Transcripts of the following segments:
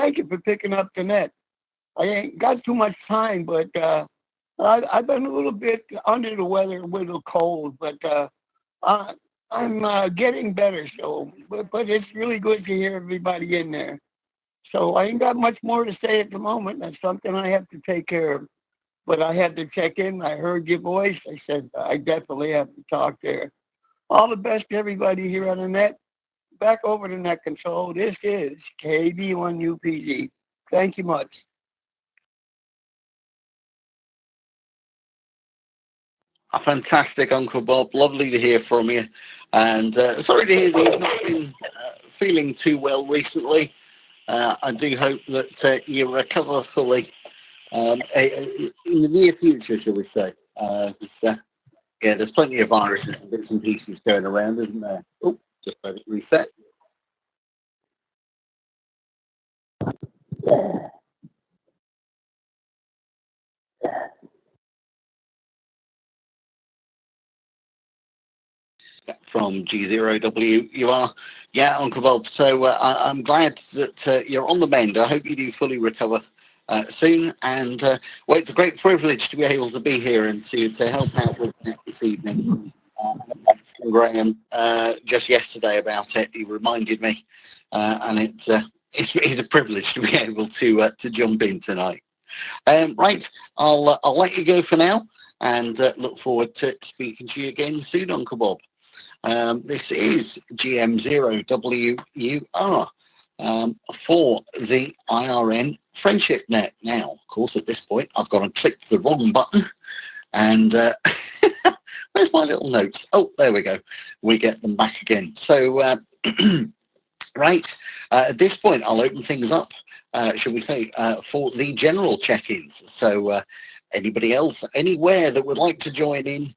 thank you for picking up the net. I ain't got too much time, but I've been a little bit under the weather, a little cold, but I'm getting better. So, but it's really good to hear everybody in there. So I ain't got much more to say at the moment. That's something I have to take care of. But I had to check in. I heard your voice. I said, I definitely have to talk there. All the best to everybody here on the net. Back over to net control. This is KB1UPG. Thank you much. Fantastic, Uncle Bob. Lovely to hear from you. And sorry to hear that you've not been feeling too well recently. I do hope that you recover fully in the near future, shall we say. Yeah, there's plenty of viruses and bits and pieces going around, isn't there? Oh, just let it reset. From G0WUR. Yeah, Uncle Bob. So I'm glad that you're on the mend. I hope you do fully recover soon. And well, it's a great privilege to be able to be here and to help out with that this evening. Graham, just yesterday about it, he reminded me, and it's a privilege to be able to jump in tonight. Right, I'll let you go for now, and look forward to speaking to you again soon, Uncle Bob. This is GM0WUR for the IRN Friendship Net. Now, of course, at this point, I've got to click the wrong button, and where's my little notes? Oh, there we go. We get them back again. So, right, at this point, I'll open things up, shall we say, for the general check-ins. So, anybody else, anywhere that would like to join in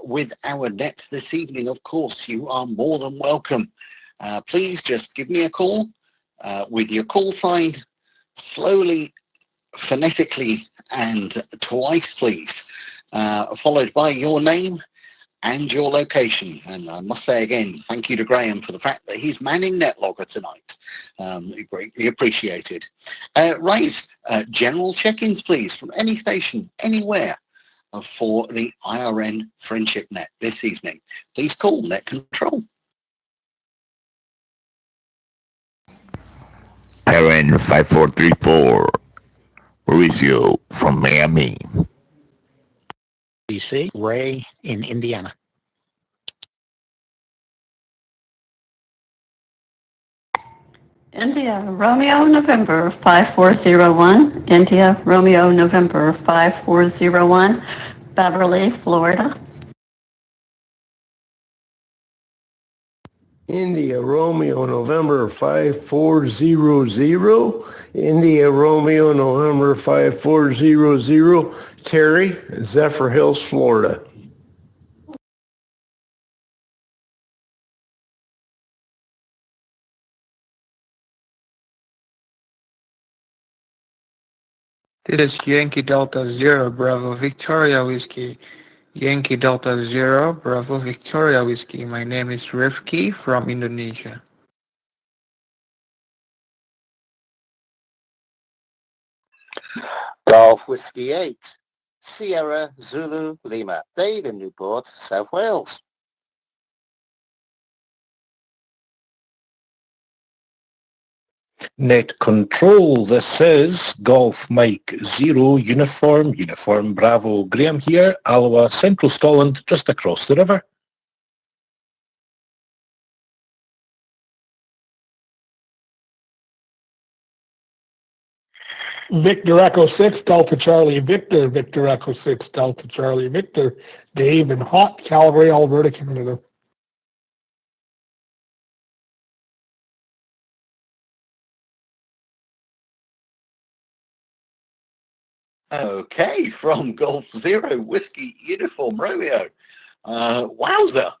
with our net this evening, of course, you are more than welcome. Please just give me a call with your call sign, slowly, phonetically, and twice, please, followed by your name and your location. And I must say again, thank you to Graham for the fact that he's manning NetLogger tonight. Greatly appreciated. Right, general check-ins, please, from any station, anywhere, for the IRN Friendship Net this evening. Please call Net Control. IRN 5434, Mauricio from Miami. DC, Ray in Indiana. India, Romeo, November 5401. India, Romeo, November 5401. Beverly, Florida. India, Romeo, November 5400. India, Romeo, November 5400. Terry, Zephyr Hills, Florida. This is Yankee Delta Zero Bravo Victoria Whiskey. Yankee Delta Zero Bravo Victoria Whiskey. My name is Rifki from Indonesia. Golf Whiskey 8, Sierra Zulu Lima. Dave in Newport, South Wales. Net Control, this is Golf Mike 0 Uniform Bravo. Graham here, Alloa, Central Scotland, just across the river. Victor Echo 6, Delta Charlie Victor, Victor Echo 6, Delta Charlie Victor, Dave in Hot Calgary, Alberta, Canada. Okay, from Golf Zero Whiskey Uniform Romeo. Wowzer!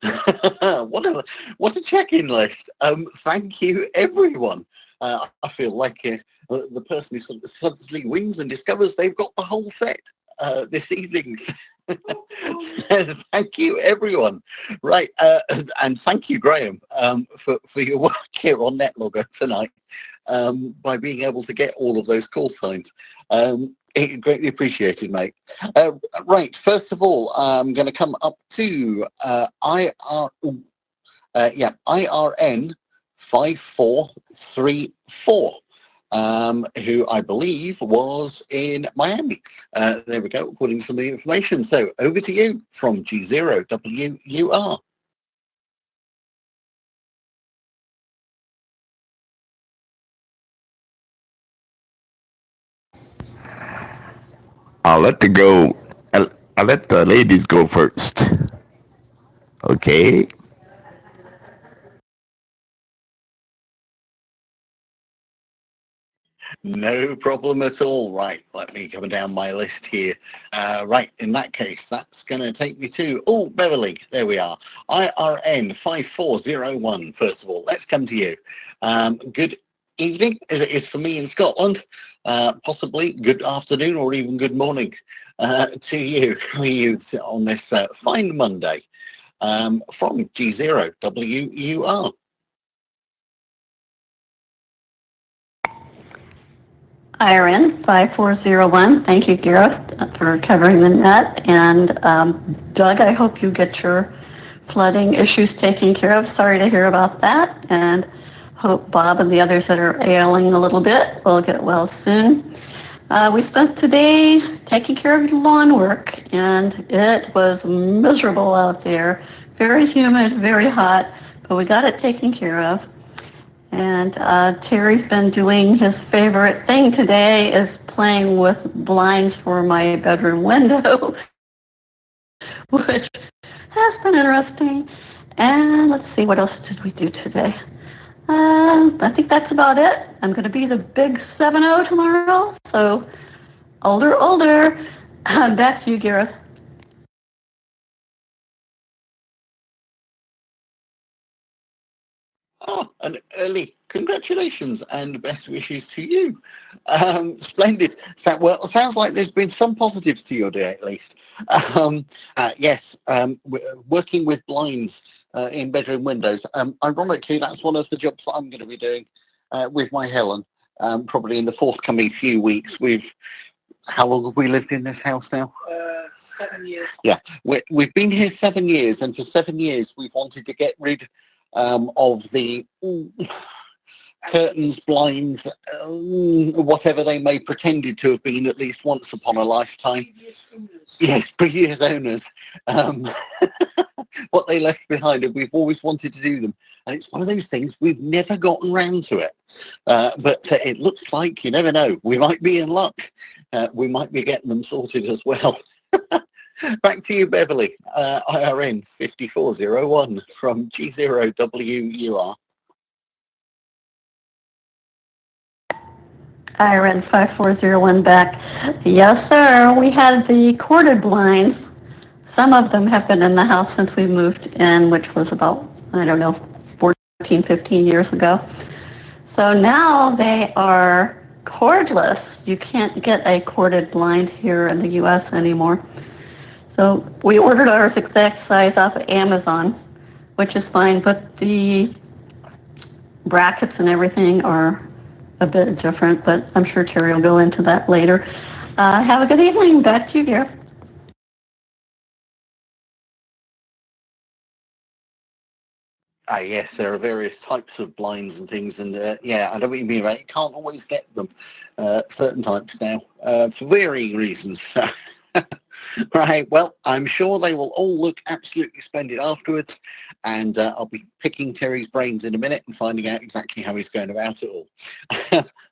what a check-in list. Thank you, everyone. I feel like the person who suddenly wins and discovers they've got the whole set this evening. Thank you, everyone. Right, and thank you, Graham, for your work here on NetLogger tonight. by being able to get all of those call signs. Greatly appreciated, mate. Right, first of all, I'm going to come up to IRN 5434, who I believe was in Miami. There we go, putting some of the information. So over to you from G0WUR. I'll let I'll let the ladies go first. Okay. No problem at all. Right, let me come down my list here. Right, in that case, that's going to take me to, Beverly, there we are. IRN 5401, first of all. Let's come to you. Good evening, as it is for me in Scotland. Possibly good afternoon or even good morning to you on this fine Monday from G0WUR. IRN 5401. Thank you, Gareth, for covering the net. And Doug, I hope you get your flooding issues taken care of. Sorry to hear about that. And hope Bob and the others that are ailing a little bit will get well soon. We spent the day taking care of lawn work, and it was miserable out there. Very humid, very hot, but we got it taken care of. And Terry's been doing his favorite thing today, is playing with blinds for my bedroom window, which has been interesting. And let's see, what else did we do today? I think that's about it. I'm going to be the big 7-0 tomorrow, so older. Back to you, Gareth. An early congratulations and best wishes to you. Splendid. Sounds like there's been some positives to your day at least. Yes, working with blinds in bedroom windows. Ironically, that's one of the jobs that I'm going to be doing with my Helen, probably in the forthcoming few weeks. How long have we lived in this house now? 7 years. Yeah, we've been here 7 years, and for 7 years we've wanted to get rid of the curtains, blinds, whatever they may pretended to have been at least once upon a lifetime. Yes, previous owners. What they left behind, and we've always wanted to do them. And it's one of those things, we've never gotten round to it. But it looks like, you never know, we might be in luck. We might be getting them sorted as well. Back to you, Beverly. IRN 5401 from G0WUR. IRN 5401 back. Yes, sir. We had the corded blinds. Some of them have been in the house since we moved in, which was about, 14, 15 years ago. So now they are cordless. You can't get a corded blind here in the U.S. anymore. So we ordered ours exact size off of Amazon, which is fine, but the brackets and everything are a bit different, but I'm sure Terry will go into that later. Have a good evening. Back to you, Gareth. Yes, there are various types of blinds and things, and yeah, I don't what you mean, right? You can't always get them, certain types now, for varying reasons. Right, well, I'm sure they will all look absolutely splendid afterwards, and I'll be picking Terry's brains in a minute and finding out exactly how he's going about it all.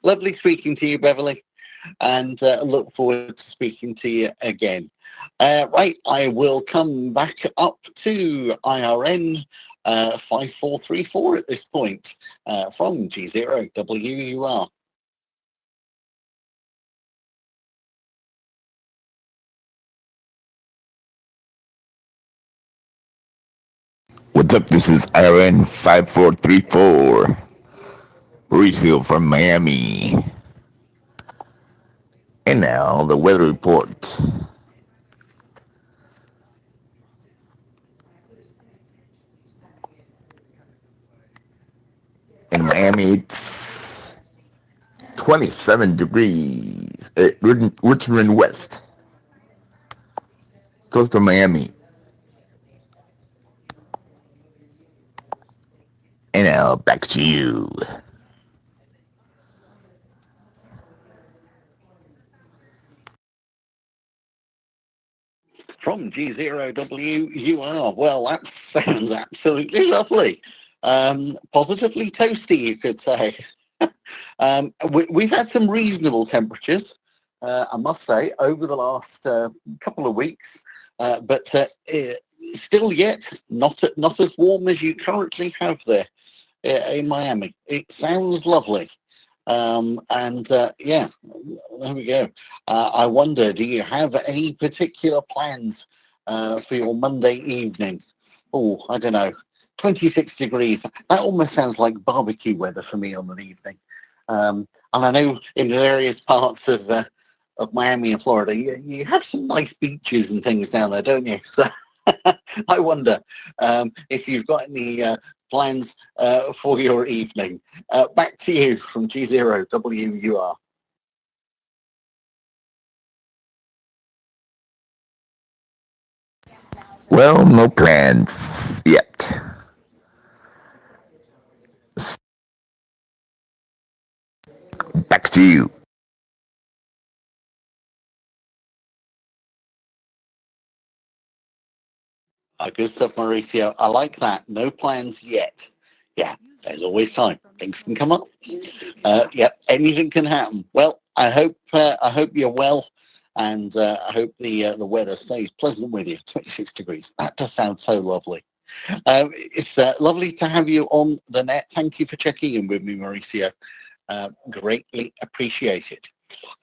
Lovely speaking to you, Beverly, and look forward to speaking to you again. Right, I will come back up to IRN 5434 at this point from G0WUR. What's up? This is IRN 5434. Mauricio from Miami. And now the weather report. In Miami, it's 27 degrees at Richmond West, close to Miami. And now back to you. From G0WUR. Well, that sounds absolutely lovely. Positively toasty, you could say. We've had some reasonable temperatures, I must say, over the last couple of weeks, but still yet not as warm as you currently have there in Miami. It sounds lovely. Yeah, there we go. I wonder, do you have any particular plans for your Monday evening? Oh, I don't know, 26 degrees. That almost sounds like barbecue weather for me on an evening. And I know in various parts of Miami and Florida, you have some nice beaches and things down there, don't you? So I wonder if you've got any plans for your evening. Back to you from G0WUR. Well, no plans yet. Back to you. Good stuff, Mauricio. I like that. No plans yet. Yeah, there's always time. Things can come up. Yeah, anything can happen. Well, I hope you're well, and I hope the weather stays pleasant with you. 26 degrees. That does sound so lovely. It's lovely to have you on the net. Thank you for checking in with me, Mauricio. Greatly appreciate it.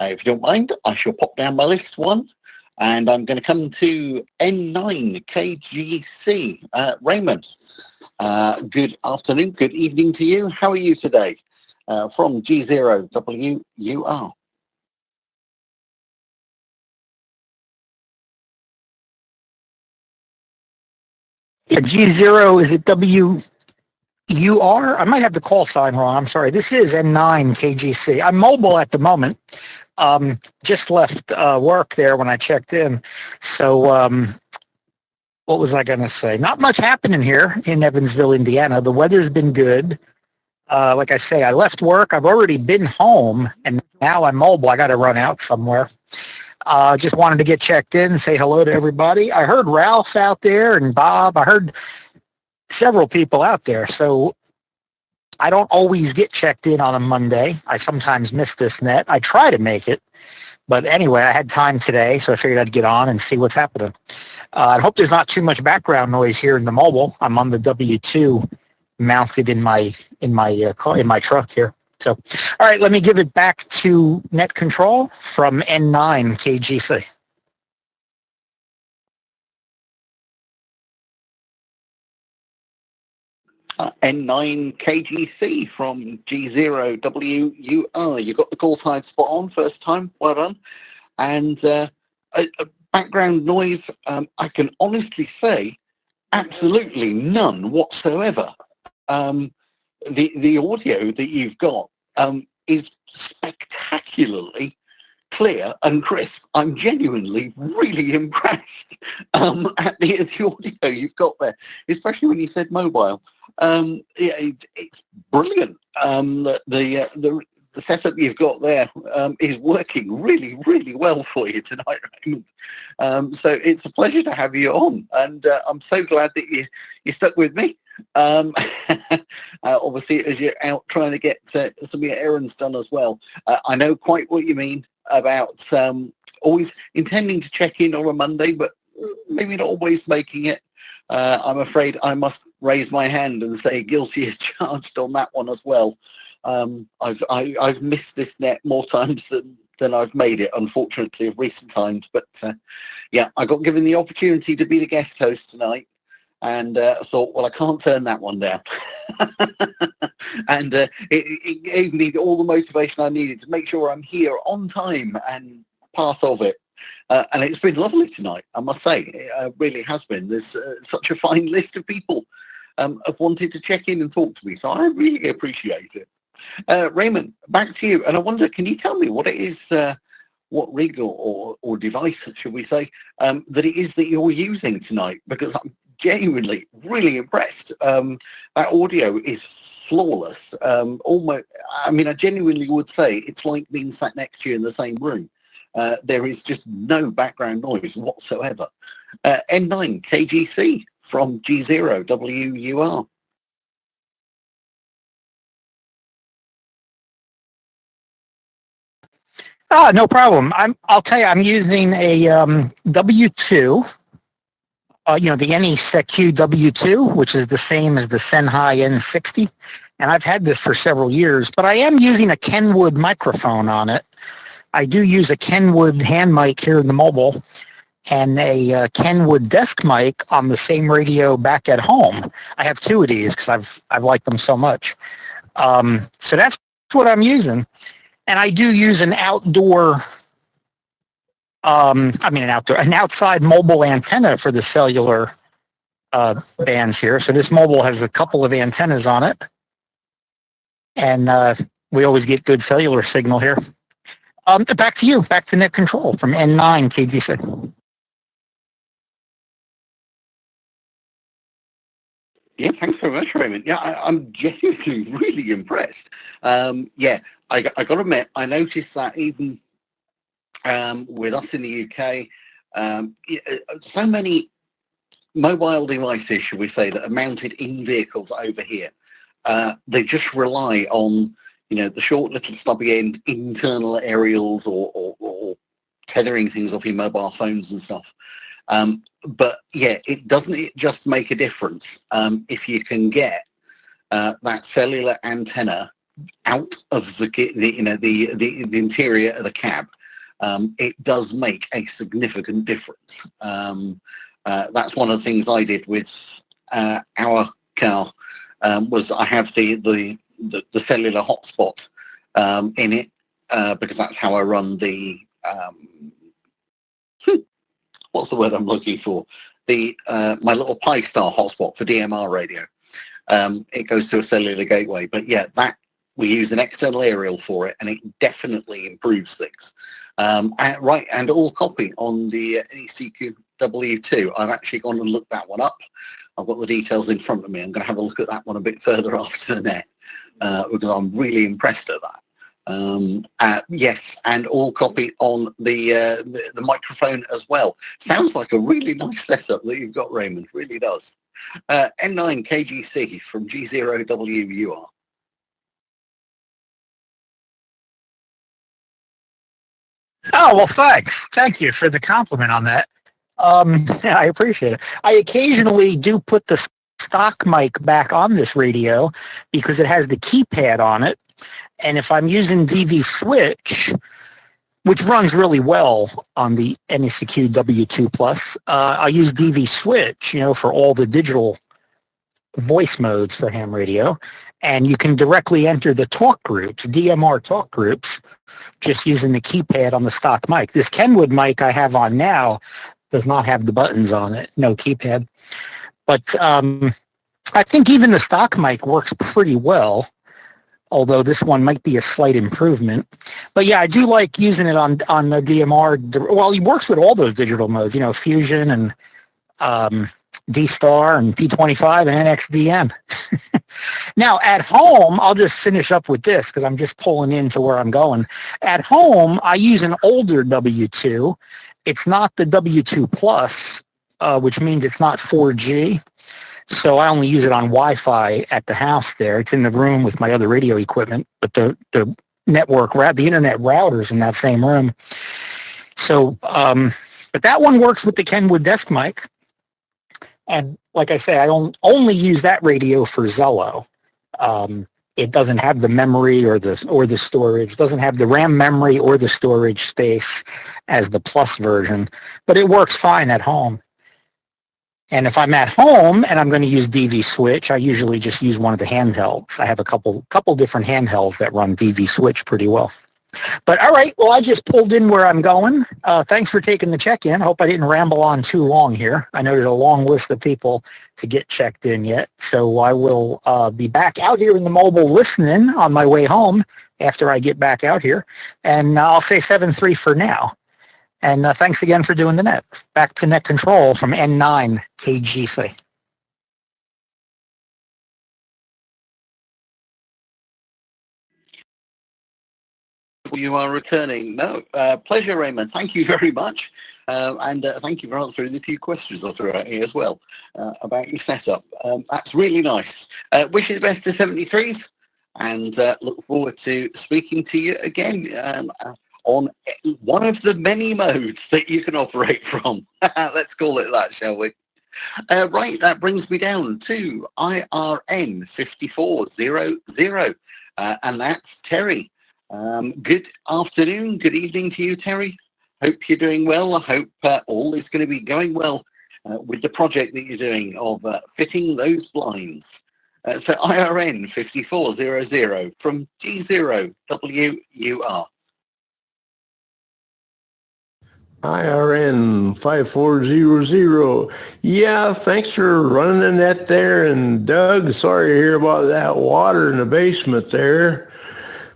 If you don't mind, I shall pop down my list one. And I'm going to come to N9KGC. Raymond, good afternoon, good evening to you. How are you today? From G0WUR. Yeah, G0, is it WUR? I might have the call sign wrong. I'm sorry. This is N9KGC. I'm mobile at the moment. Just left work there when I checked in. So what was I going to say? Not much happening here in Evansville, Indiana. The weather's been good. Like I say, I left work. I've already been home, and now I'm mobile. I got to run out somewhere. Just wanted to get checked in and say hello to everybody. I heard Ralph out there and Bob. I heard several people out there. So I don't always get checked in on a Monday. I sometimes miss this net. I try to make it. But anyway, I had time today, so I figured I'd get on and see what's happening. I hope there's not too much background noise here in the mobile. I'm on the W2 mounted in my truck here. So, all right, let me give it back to Net Control from N9KGC. N9KGC from G0WUR. You got the call side spot on first time. Well done. And background noise, I can honestly say absolutely none whatsoever. The audio that you've got is spectacularly clear and crisp. I'm genuinely really impressed at the audio you've got there, especially when you said mobile. Yeah, it's brilliant. The setup you've got there is working really, really well for you tonight, Raymond. So it's a pleasure to have you on, and I'm so glad that you stuck with me. Obviously, as you're out trying to get some of your errands done as well. I know quite what you mean about always intending to check in on a Monday, but maybe not always making it. I'm afraid I must raise my hand and say guilty as charged on that one as well. I've missed this net more times than I've made it, unfortunately, of recent times. But yeah, I got given the opportunity to be the guest host tonight, and thought, well, I can't turn that one down. And it gave me all the motivation I needed to make sure I'm here on time and part of it. And it's been lovely tonight, I must say. It really has been. There's such a fine list of people have wanted to check in and talk to me, so I really appreciate it. Raymond, back to you. And I wonder, can you tell me what it is, what rig or device, should we say, that it is that you're using tonight? Because I'm genuinely really impressed. That audio is flawless. Almost, I mean, I genuinely would say it's like being sat next to you in the same room. There is just no background noise whatsoever. N9 KGC from G0 WUR. No problem. I'll tell you, I'm using a W2, the NESEQ W2, which is the same as the Senhai N60. And I've had this for several years, but I am using a Kenwood microphone on it. I do use a Kenwood hand mic here in the mobile and a Kenwood desk mic on the same radio back at home. I have two of these because I've liked them so much. So that's what I'm using. And I do use an outdoor, an outside mobile antenna for the cellular bands here. So this mobile has a couple of antennas on it. And we always get good cellular signal here. Back to you, back to net control from N9 KGC. Yeah, thanks very much, Raymond. Yeah, I'm genuinely really impressed. Yeah, I got to admit, I noticed that even with us in the UK, so many mobile devices, should we say, that are mounted in vehicles over here, they just rely on, the short little stubby end internal aerials or tethering things off your mobile phones and stuff. But yeah, it doesn't just make a difference if you can get that cellular antenna out of the interior of the cab. It does make a significant difference. That's one of the things I did with our car. Was I have the cellular hotspot in it because that's how I run the what's the word I'm looking for? The my little Pi-Star hotspot for DMR radio. It goes to a cellular gateway, but yeah, that we use an external aerial for it, and it definitely improves things. And all copy on the NESEQ W2. I've actually gone and looked that one up. I've got the details in front of me. I'm going to have a look at that one a bit further after the net because I'm really impressed at that. Yes, and all copy on the microphone as well. Sounds like a really nice setup that you've got, Raymond. Really does. N9 KGC from G0 WUR. Oh, well, thanks. Thank you for the compliment on that. Yeah, I appreciate it. I occasionally do put the stock mic back on this radio because it has the keypad on it. And if I'm using DV Switch, which runs really well on the NESEQ W2 Plus, I use DV Switch, for all the digital voice modes for ham radio. And you can directly enter the talk groups, DMR talk groups, just using the keypad on the stock mic. This Kenwood mic I have on now does not have the buttons on it, no keypad. But I think even the stock mic works pretty well, although this one might be a slight improvement. But yeah, I do like using it on the DMR. Well, it works with all those digital modes, Fusion and D-Star and P25 and NXDM. Now, at home, I'll just finish up with this because I'm just pulling into where I'm going. At home, I use an older W2. It's not the W2 Plus, which means it's not 4G. So I only use it on Wi-Fi at the house there. It's in the room with my other radio equipment, but the network, the internet router's in that same room. So, but that one works with the Kenwood desk mic. And like I say, I only use that radio for Zello. It doesn't have the memory or the storage. It doesn't have the RAM memory or the storage space as the Plus version, but it works fine at home. And if I'm at home and I'm going to use DV Switch, I usually just use one of the handhelds. I have a couple different handhelds that run DV Switch pretty well. But all right, well, I just pulled in where I'm going. Thanks for taking the check-in. I hope I didn't ramble on too long here. I know there's a long list of people to get checked in yet. So I will be back out here in the mobile listening on my way home after I get back out here. And I'll say 7-3 for now. And thanks again for doing the net. Back to net control from N9 KGC. You are returning. No, pleasure, Raymond. Thank you very much. And thank you for answering the few questions I threw out here as well about your setup. That's really nice. Wishes best to 73s and look forward to speaking to you again on one of the many modes that you can operate from. Let's call it that, shall we? Right, that brings me down to IRN 5400, and that's Terry. Good afternoon, good evening to you, Terry. Hope you're doing well. I hope all is going to be going well with the project that you're doing of fitting those blinds. So IRN 5400 from G0WUR. IRN 5400. Yeah, thanks for running the net there. And Doug, sorry to hear about that water in the basement there.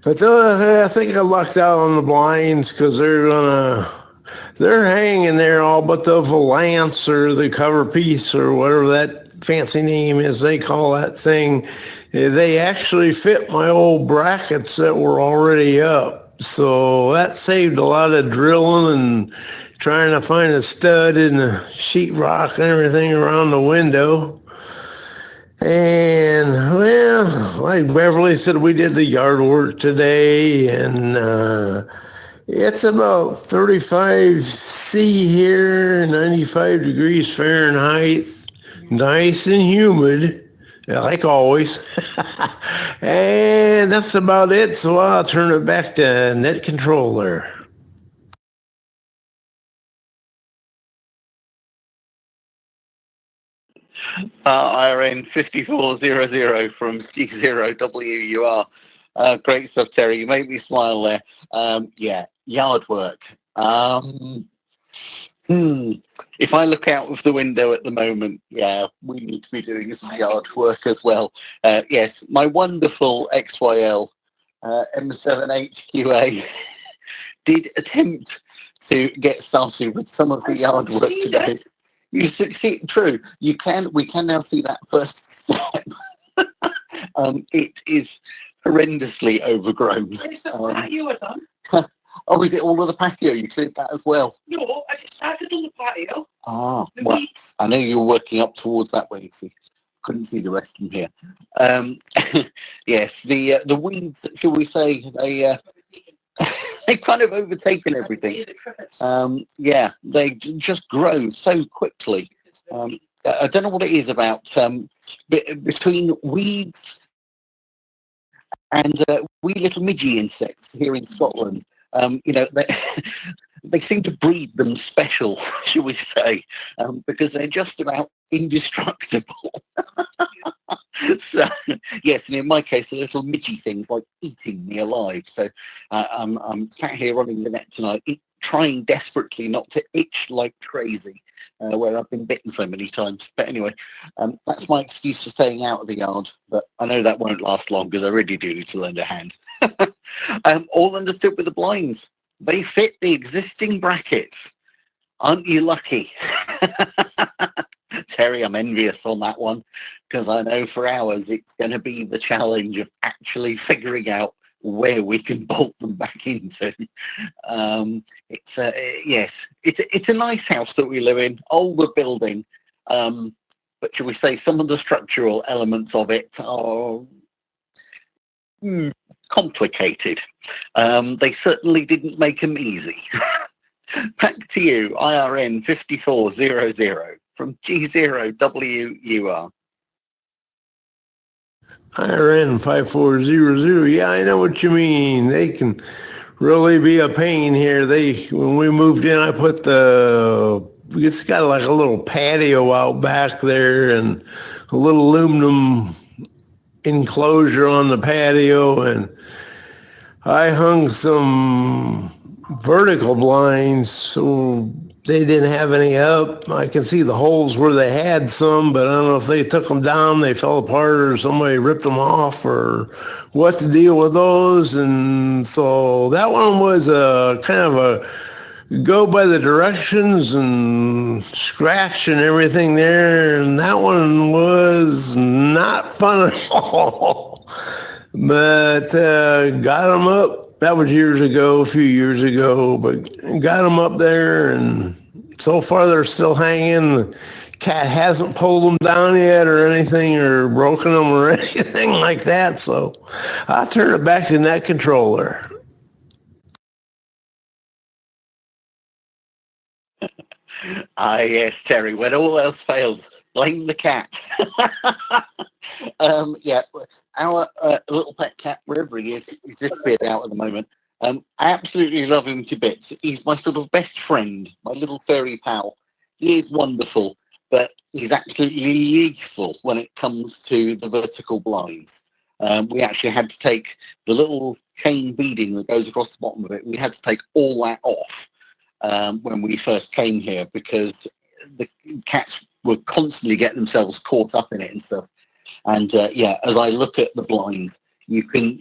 But I think I lucked out on the blinds because they're hanging there all but the valance or the cover piece or whatever that fancy name is they call that thing. They actually fit my old brackets that were already up. So that saved a lot of drilling and trying to find a stud in the sheetrock and everything around the window. And, well, like Beverly said, we did the yard work today, and it's about 35 C here, 95 degrees Fahrenheit, nice and humid, like always. And that's about it, so I'll turn it back to net controller. IRN 5400 from G0WUR. Great stuff, Terry. You made me smile there. Yeah, yard work. If I look out of the window at the moment, yeah, we need to be doing some yard work as well. Yes, my wonderful XYL M7HQA did attempt to get started with some of the yard work today. You see, true. We can now see that first step. It is horrendously overgrown. Is the patio done? Oh, is it all of the patio? You cleared that as well? No, I just started on the patio. Ah, well, I know you were working up towards that way. See, couldn't see the rest from here. Yes, the weeds, shall we say, they've kind of overtaken everything. Yeah, they just grow so quickly. I don't know what it is about between weeds and wee little midgy insects here in Scotland. You know, they seem to breed them special, shall we say, because they're just about indestructible. So, yes, and in my case, the little midgy things like eating me alive. So I'm sat here running the net tonight, trying desperately not to itch like crazy, where I've been bitten so many times. But anyway, that's my excuse for staying out of the yard. But I know that won't last long because I really do need to lend a hand. All understood with the blinds. They fit the existing brackets. Aren't you lucky? Terry, I'm envious on that one because I know for hours it's going to be the challenge of actually figuring out where we can bolt them back into. Yes, it's a nice house that we live in, older building, but shall we say some of the structural elements of it are complicated. They certainly didn't make them easy. Back to you, IRN 5400 from G0WUR. IRN 5400. Yeah, I know what you mean. They can really be a pain here. When we moved in, I put it's got like a little patio out back there and a little aluminum enclosure on the patio, and I hung some vertical blinds so they didn't have any up. I can see the holes where they had some, but I don't know if they took them down, they fell apart, or somebody ripped them off, or what to deal with those. And so that one was a kind of a go by the directions and scratch and everything there. And that one was not fun at all. But got them up. That was years ago, a few years ago, but got them up there, and so far they're still hanging. The cat hasn't pulled them down yet or anything, or broken them or anything like that. So I'll turn it back to Net Controller. Yes, Terry, when all else fails, blame the cat. Yeah, our little pet cat, wherever he is, he's disappeared out at the moment. I absolutely love him to bits. He's my sort of best friend, my little furry pal. He is wonderful, but he's absolutely lethal when it comes to the vertical blinds. We actually had to take the little chain beading that goes across the bottom of it. We had to take all that off when we first came here, because the cats would constantly get themselves caught up in it and stuff. And yeah, as I look at the blinds, you can,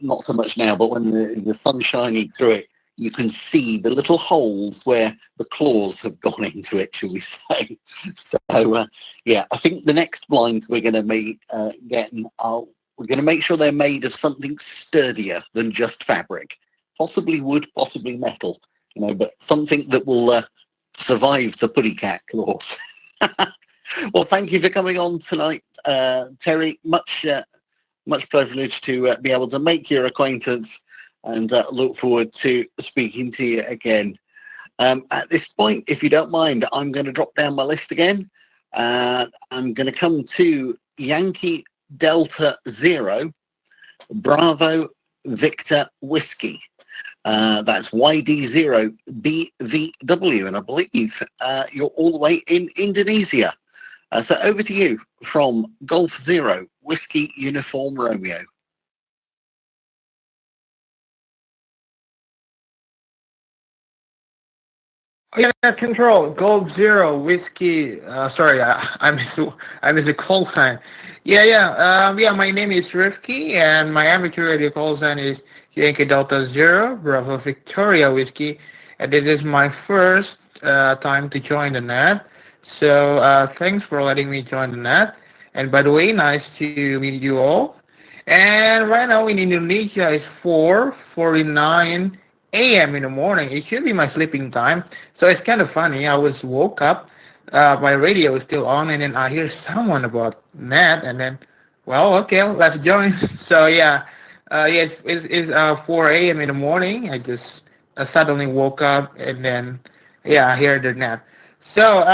not so much now, but when the sun's shining through it, you can see the little holes where the claws have gone into it, shall we say. So yeah, I think the next blinds we're going to we're going to make sure they're made of something sturdier than just fabric, possibly wood, possibly metal, you know, but something that will survive the putty cat claws. Well, thank you for coming on tonight, Terry. Much privilege to be able to make your acquaintance, and look forward to speaking to you again. At this point, if you don't mind, I'm going to drop down my list again. I'm going to come to Yankee Delta Zero, Bravo Victor Whiskey. That's YD0 BVW, and I believe you're all the way in Indonesia. So over to you from Golf Zero, Whiskey Uniform Romeo. Yeah, control. Gold Zero Whiskey. Sorry, I missed the call sign. Yeah. My name is Rifki, and my amateur radio call sign is Yankee Delta Zero Bravo Victoria Whiskey, and this is my first time to join the net. So thanks for letting me join the net. And by the way, nice to meet you all. And right now in Indonesia it's 4:49 a.m. in the morning. It should be my sleeping time. So it's kind of funny. I was woke up, my radio is still on, and then I hear someone about net, and then, well, okay, let's join. So yeah, it's 4 a.m. in the morning. I just suddenly woke up, and then, yeah, I hear the net. So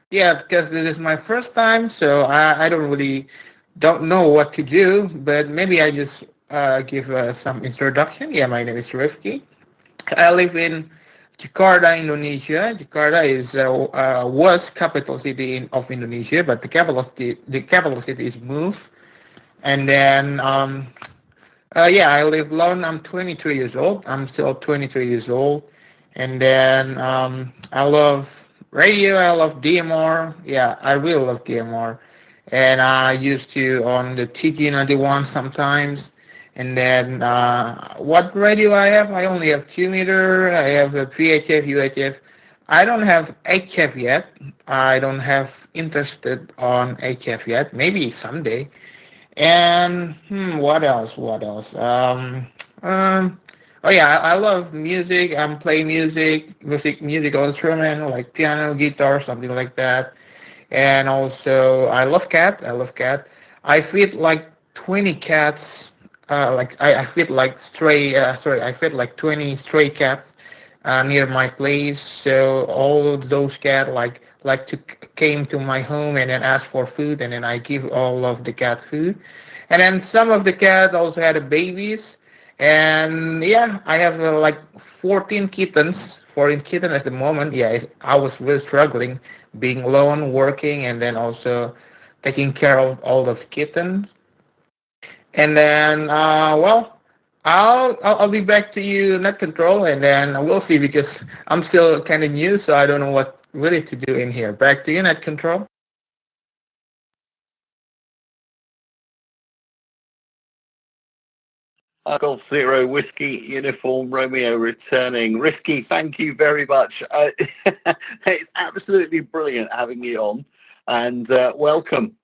yeah, because this is my first time, so I don't know what to do, but maybe I just give some introduction. Yeah, my name is Rifki. I live in Jakarta, Indonesia. Jakarta is was capital city of Indonesia, but the capital city is moved. And then yeah, I live alone. I'm 23 years old. I'm still 23 years old. And then I love radio. I love DMR. Yeah, I really love DMR. And I used to on the TG91 sometimes. And then what radio I have? I only have 2 meter. I have a VHF, UHF. I don't have HF yet. I don't have interested on HF yet. Maybe someday. And what else? Oh yeah, I love music. I'm playing musical instrument like piano, guitar, something like that. And also, I love cat. I feed like 20 cats. I feed like I feed like 20 stray cats near my place. So all of those cats like to came to my home and then ask for food, and then I give all of the cat food. And then some of the cats also had babies. And yeah, I have like 14 kittens. 14 kittens at the moment. Yeah, I was really struggling being alone, working, and then also taking care of all of kittens. And then, well, I'll be back to you net control, and then we'll see because I'm still kind of new, so I don't know what really to do in here. Back to you net control. Golf Zero Whiskey Uniform Romeo returning. Risky, thank you very much. It's absolutely brilliant having you on, and welcome.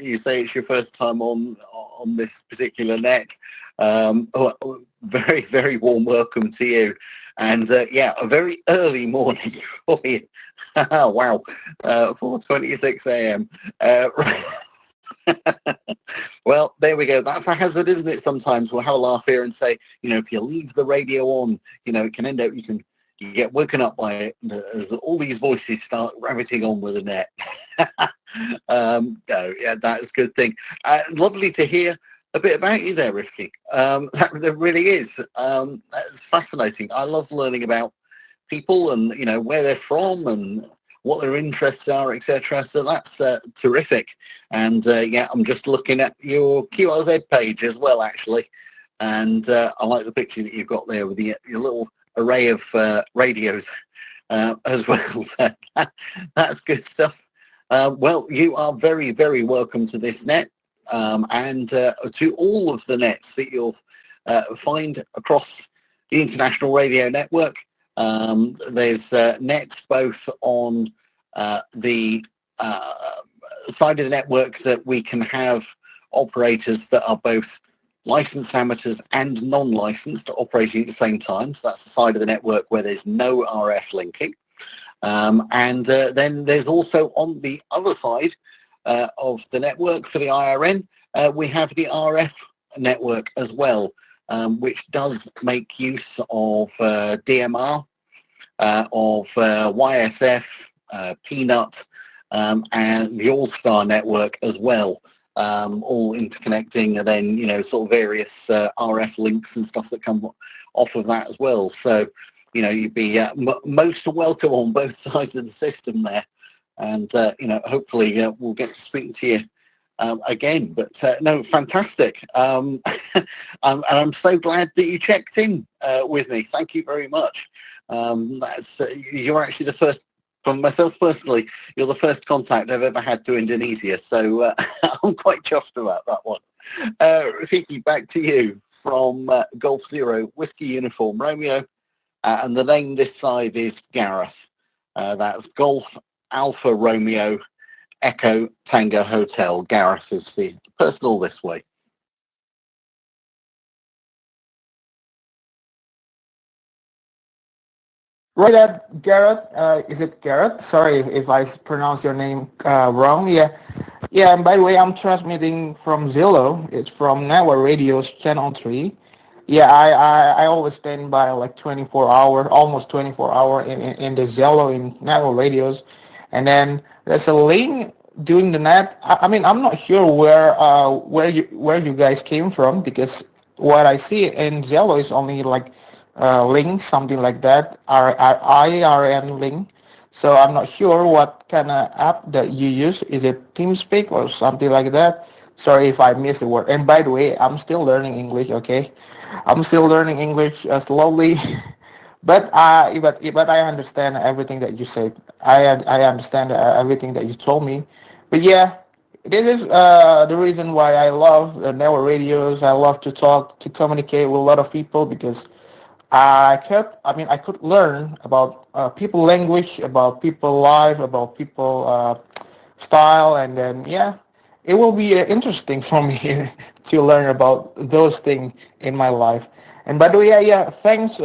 You say it's your first time on this particular net. Very, very warm welcome to you. And yeah, a very early morning for you. Wow, 4:26 a.m. Well, there we go. That's a hazard, isn't it? Sometimes we'll have a laugh here and say, if you leave the radio on, it can end up, you get woken up by it as all these voices start rabbiting on with the net. No, yeah, that's a good thing. Lovely to hear a bit about you there, Rifki. That really is. That's fascinating. I love learning about people and, where they're from and what their interests are, etc. So that's terrific. And yeah, I'm just looking at your QRZ page as well, actually. And I like the picture that you've got there with your little array of radios as well. That's good stuff. Well, you are very, very welcome to this net and to all of the nets that you'll find across the International Radio Network. There's nets both on the side of the network that we can have operators that are both licensed amateurs and non-licensed operating at the same time. So that's the side of the network where there's no RF linking. And then there's also on the other side of the network for the IRN, we have the RF network as well, which does make use of DMR, of YSF, Peanut, and the Allstar network as well, all interconnecting, and then, sort of various RF links and stuff that come off of that as well. So, you'd be most welcome on both sides of the system there. And, hopefully we'll get to speak to you again. But no, fantastic. And I'm so glad that you checked in with me. Thank you very much. You're actually the first, from myself personally, you're the first contact I've ever had to Indonesia. So I'm quite chuffed about that one. Rafiki, back to you from Golf Zero, Whiskey Uniform Romeo. And the name this side is Gareth. That's Golf Alpha Romeo Echo Tango Hotel. Gareth is the personal this way. Right at Garrett, is it Garrett? Sorry if I pronounce your name wrong. Yeah. And by the way, I'm transmitting from Zello. It's from Network Radio's Channel 3. Yeah, I always stand by like 24 hour, almost 24 hour in the Zello in Network Radios. And then there's a link doing the net. I mean, I'm not sure where you guys came from, because what I see in Zello is only like link, something like that, IRN link. So I'm not sure what kind of app that you use. Is it TeamSpeak or something like that? Sorry if I missed the word. And by the way, I'm still learning English, okay? I'm still learning English slowly. But I understand everything that you said. I understand everything that you told me. But yeah, this is the reason why I love network radios. I love to talk, to communicate with a lot of people, because I could learn about people language, about people life, about people style, and then yeah, it will be interesting for me to learn about those things in my life. And by the way, yeah, thanks.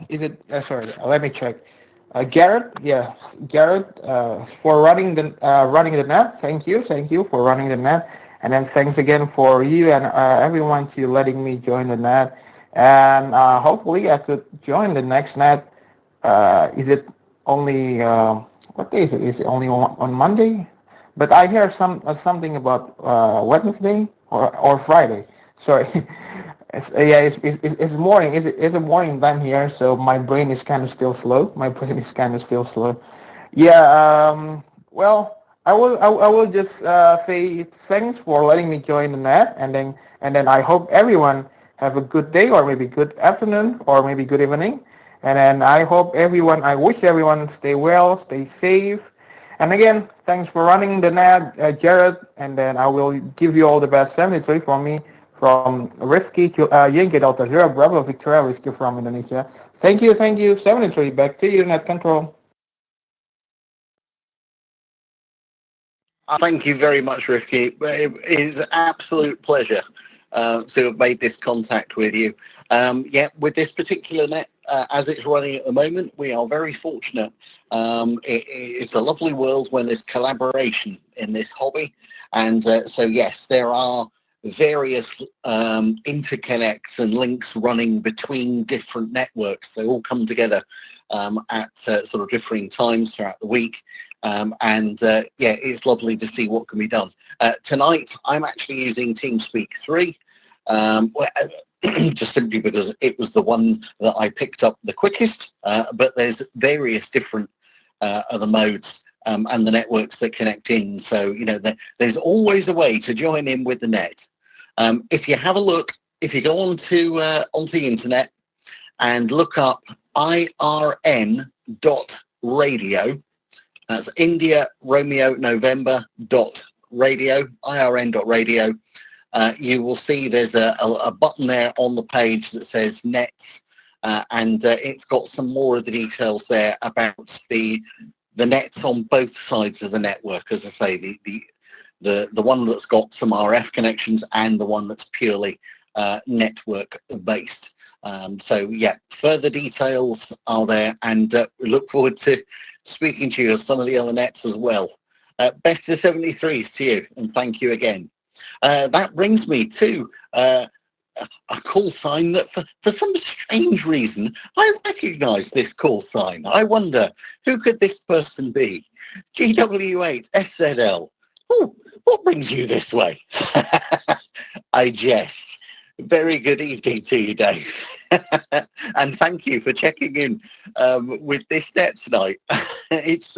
Is it? Sorry, let me check. Garrett, yeah, Garrett, for running the net. Thank you for running the net, and then thanks again for you and everyone to letting me join the net. And hopefully I could join the next net. Is it only what day is it? Is it only on Monday? But I hear something about Wednesday or Friday. Sorry. It's morning. It's a morning time here, so my brain is kind of still slow. Yeah. Well, I will just say thanks for letting me join the net, and then I hope everyone have a good day, or maybe good afternoon, or maybe good evening. And then I wish everyone stay well, stay safe. And again, thanks for running the net, Jared. And then I will give you all the best. 73 from me, from Risky to Yankee Delta Zero Bravo Victoria Risky from Indonesia. Thank you. 73. Back to you, Net Control. Thank you very much, Rifki. It is an absolute pleasure to have made this contact with you. With this particular net, as it's running at the moment, we are very fortunate. It's a lovely world when there's collaboration in this hobby. And so, yes, there are various interconnects and links running between different networks. They all come together at sort of differing times throughout the week. It's lovely to see what can be done. Tonight, I'm actually using TeamSpeak 3, just simply because it was the one that I picked up the quickest, but there's various different other modes and the networks that connect in. So, there's always a way to join in with the net. If you have a look, if you go onto the internet and look up irn.radio, that's India Romeo November .radio, irn.radio. You will see there's a button there on the page that says nets, and it's got some more of the details there about the nets on both sides of the network. As I say, the one that's got some RF connections and the one that's purely network based. Further details are there, and we look forward to speaking to you on some of the other nets as well. Best of 73s to you, and thank you again. That brings me to a call sign that for some strange reason, I recognise this call sign. I wonder, who could this person be? GW8SZL. Ooh, what brings you this way? I jest. Very good evening to you, Dave. And thank you for checking in with this net tonight. It's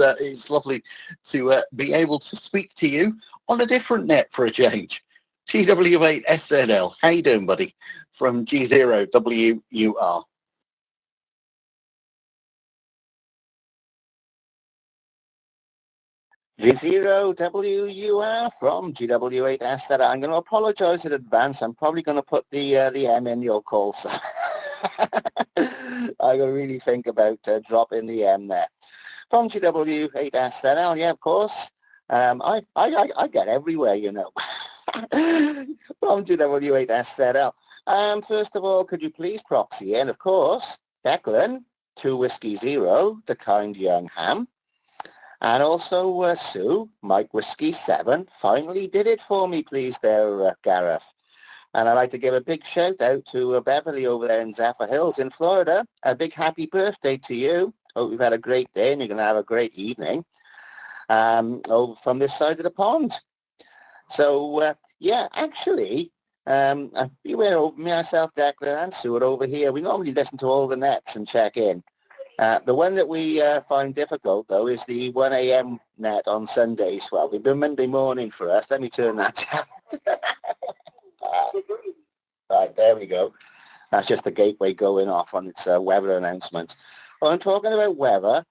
lovely to be able to speak to you on a different net for a change. GW8SZL, how you doing, buddy? From G0WUR. G0WUR from GW8SZL. I'm going to apologise in advance. I'm probably going to put the M in your call sign. I'm going to really think about dropping the M there. From GW8SZL, yeah, of course. I get everywhere, From GW8SZL. First of all, could you please proxy in, of course, Declan, 2 Whiskey 0, the kind young ham. And also Sue, Mike Whiskey 7, finally did it for me, please, there, Gareth. And I'd like to give a big shout out to Beverly over there in Zephyr Hills in Florida. A big happy birthday to you. Hope you've had a great day and you're going to have a great evening over from this side of the pond. So, actually, we were myself, Declan, and Sue are over here. We normally listen to all the nets and check in. The one that we find difficult, though, is the 1 a.m. net on Sundays. Well, it'll be Monday morning for us. Let me turn that down. Right, there we go. That's just the gateway going off on its weather announcement. Well, I'm talking about weather.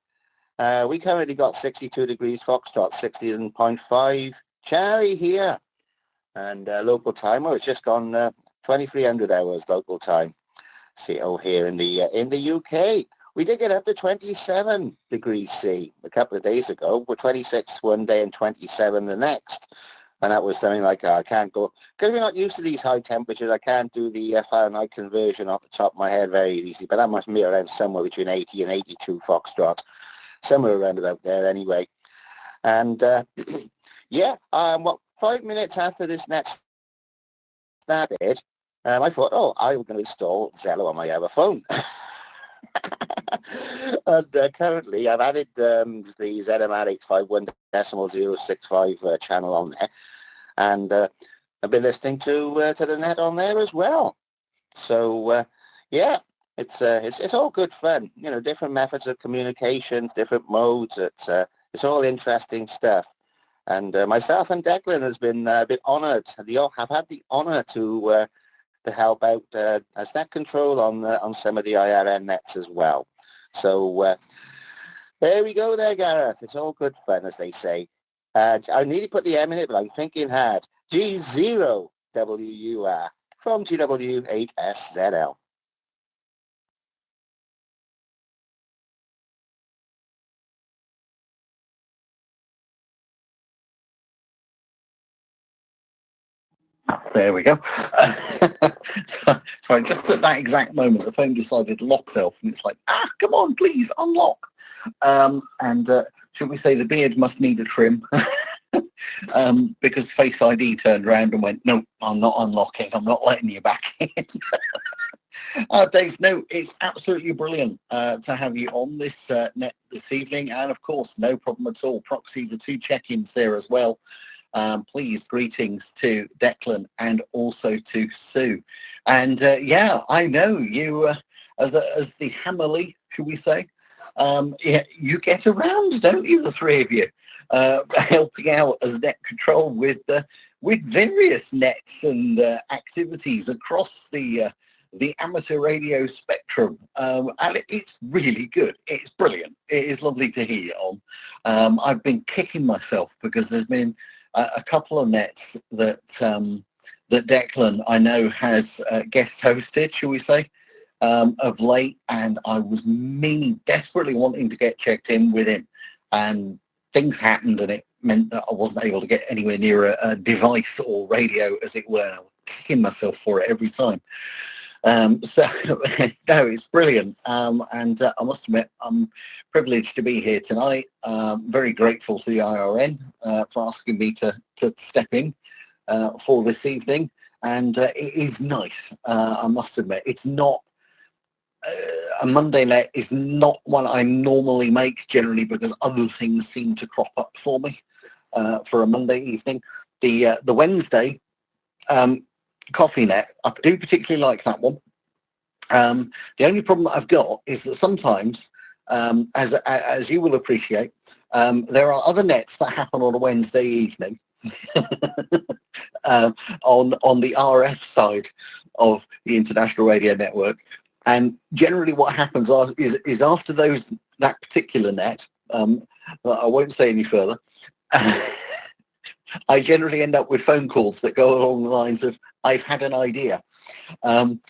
We currently got 62 degrees Foxtrot, 60.5 Charlie here. And local time, it's just gone 2300 hours local time. Here in the UK. We did get up to 27 degrees C a couple of days ago. We're 26 one day and 27 the next. And that was something like, I can't go, because we're not used to these high temperatures, I can't do the Fahrenheit conversion off the top of my head very easy, but that must be around somewhere between 80 and 82 Foxtrot, somewhere around about there anyway. And 5 minutes after this net started, I thought, I'm going to install Zello on my other phone. And currently I've added the ZM851.065 channel on there, and I've been listening to the net on there as well. So it's all good fun. Different methods of communication, different modes. It's all interesting stuff. And myself and Declan has been a bit honoured. I've had the honour to to help out as net control on some of the IRN nets as well. So there we go there, Gareth. It's all good fun, as they say. I nearly put the M in it, but I'm thinking hard. G0WUR from GW8SZL. There we go. Sorry, just at that exact moment, the phone decided to lock itself, and it's like, come on, please, unlock. Should we say the beard must need a trim? Because Face ID turned around and went, no, I'm not unlocking. I'm not letting you back in. Dave, no, it's absolutely brilliant to have you on this net this evening. And, of course, no problem at all. Proxy, the 2 check-ins there as well. Please, greetings to Declan and also to Sue. And yeah, I know you, as the Hammerly, should we say, yeah, you get around, don't you, the 3 of you, helping out as net control with various nets and activities across the amateur radio spectrum, and it's really good. It's brilliant. It is lovely to hear you on. I've been kicking myself because there's been a couple of nets that that Declan, I know, has guest hosted, shall we say, of late, and I was desperately wanting to get checked in with him, and things happened, and it meant that I wasn't able to get anywhere near a device or radio, as it were. I was kicking myself for it every time. So, no, it's brilliant. And I must admit, I'm privileged to be here tonight. Very grateful to the IRN for asking me to step in for this evening. And it is nice, I must admit. It's not, a Monday net is not one I normally make, generally, because other things seem to crop up for me for a Monday evening. The Wednesday coffee net, I do particularly like that one. The only problem that I've got is that sometimes, as you will appreciate, there are other nets that happen on a Wednesday evening on the RF side of the International Radio Network, and generally what happens is after that particular net, I won't say any further. I generally end up with phone calls that go along the lines of, I've had an idea. And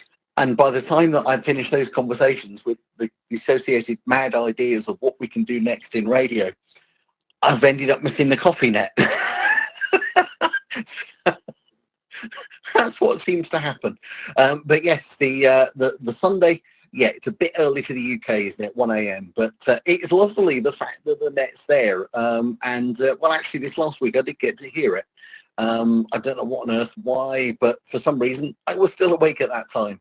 by the time that I've finished those conversations with the associated mad ideas of what we can do next in radio, I've ended up missing the coffee net. That's what seems to happen. But yes, the Sunday, yeah, it's a bit early for the UK, isn't it? 1 a.m. But it's lovely, the fact that the net's there. Well, actually, this last week I did get to hear it. I don't know what on earth, why, but for some reason I was still awake at that time.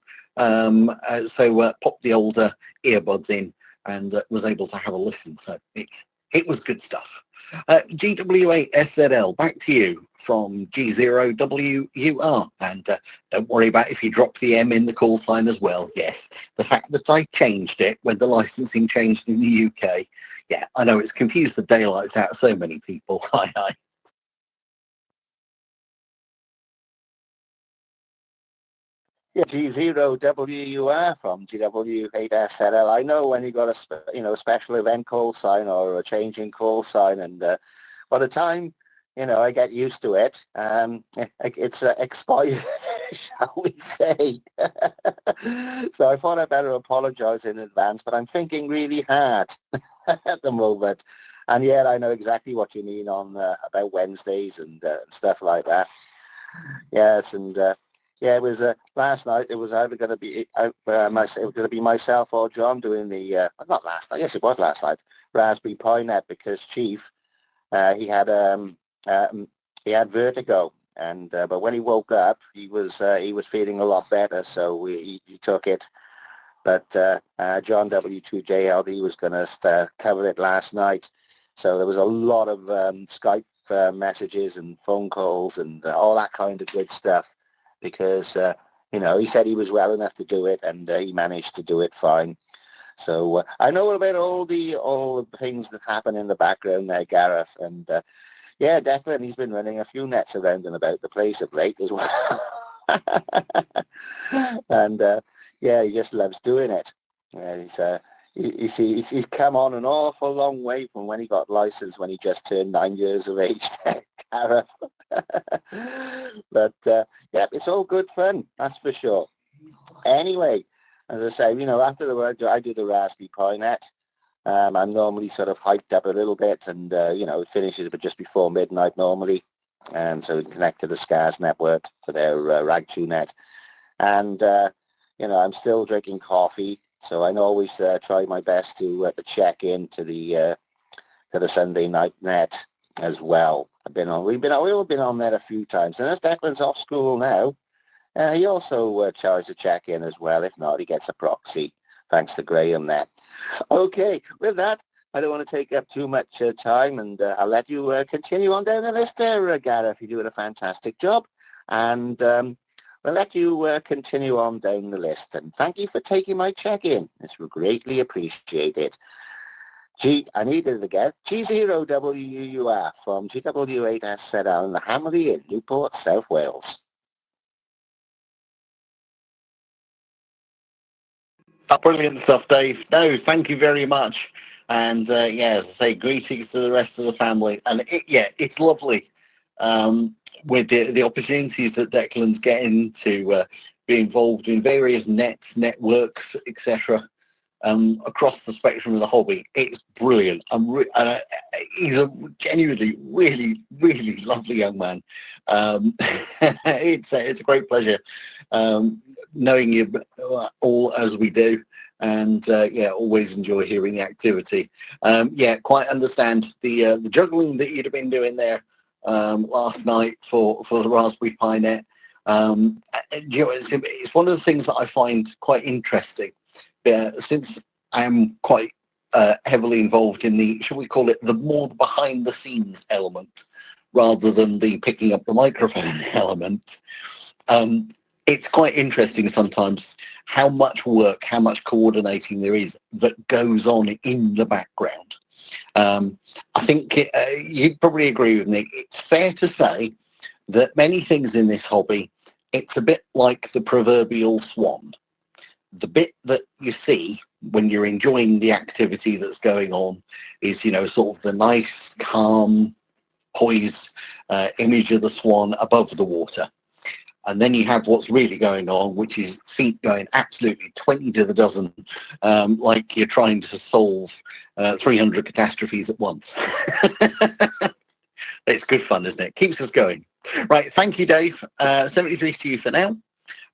So popped the older earbuds in and was able to have a listen. So it was good stuff. GW8SZL, back to you from G0WUR. And don't worry about if you drop the M in the call sign as well. Yes, the fact that I changed it when the licensing changed in the UK. Yeah, I know it's confused the daylights out of so many people. Hi. Yeah, G0WUR from GW8SZL. I know when you got a special event call sign or a changing call sign, and by the time I get used to it, it's expired, shall we say? So I thought I'd better apologise in advance, but I'm thinking really hard at the moment, and yet I know exactly what you mean on about Wednesdays and stuff like that. Yes, and. Yeah, it was last night. It was either going to be it was going to be myself or John doing the not last night. Yes, it was last night. Raspberry Pi net, because Chief he had vertigo, and but when he woke up, he was feeling a lot better, so he took it. But John W2JLD was going to cover it last night, so there was a lot of Skype messages and phone calls and all that kind of good stuff. Because, he said he was well enough to do it, and he managed to do it fine. So I know about all the things that happen in the background there, Gareth. And, yeah, definitely he's been running a few nets around and about the place of late as well. And yeah, he just loves doing it. He's come on an awful long way from when he got licensed when he just turned 9 years of age. Gareth. But yeah, it's all good fun, that's for sure. Anyway, as I say, after the work, I do the Raspberry Pi Net. I'm normally sort of hyped up a little bit, and it finishes just before midnight normally, and so we can connect to the SCARS network for their RAG2net. And I'm still drinking coffee, so I always try my best to check in to the Sunday night net as well. We've all been on there a few times, and as Declan's off school now, he also tries to check in as well. If not, he gets a proxy, thanks to Graham there. Okay, with that, I don't want to take up too much time, and I'll let you continue on down the list there, Gareth. You're doing a fantastic job, and we'll let you continue on down the list. And thank you for taking my check-in. It's greatly appreciated. I needed it again. G0WUR from GW8S Sedal in the Hamley in Newport, South Wales. Brilliant stuff, Dave. No, thank you very much. And yeah, as I say, greetings to the rest of the family. And it's lovely with the opportunities that Declan's getting to be involved in various networks, etc. Across the spectrum of the hobby. It's brilliant. He's a genuinely really, really lovely young man. It's a great pleasure knowing you all as we do, and always enjoy hearing the activity. Quite understand the juggling that you'd have been doing there last night for the Raspberry Pi Net. It's one of the things that I find quite interesting. Since I am quite heavily involved in the, shall we call it, the more behind-the-scenes element, rather than the picking up the microphone element, it's quite interesting sometimes how much work, how much coordinating there is that goes on in the background. I think you'd probably agree with me. It's fair to say that many things in this hobby, it's a bit like the proverbial swan. The bit that you see when you're enjoying the activity that's going on is, sort of the nice, calm, poised image of the swan above the water. And then you have what's really going on, which is feet going absolutely 20 to the dozen, like you're trying to solve 300 catastrophes at once. It's good fun, isn't it? Keeps us going. Right, thank you, Dave. 73 to you for now.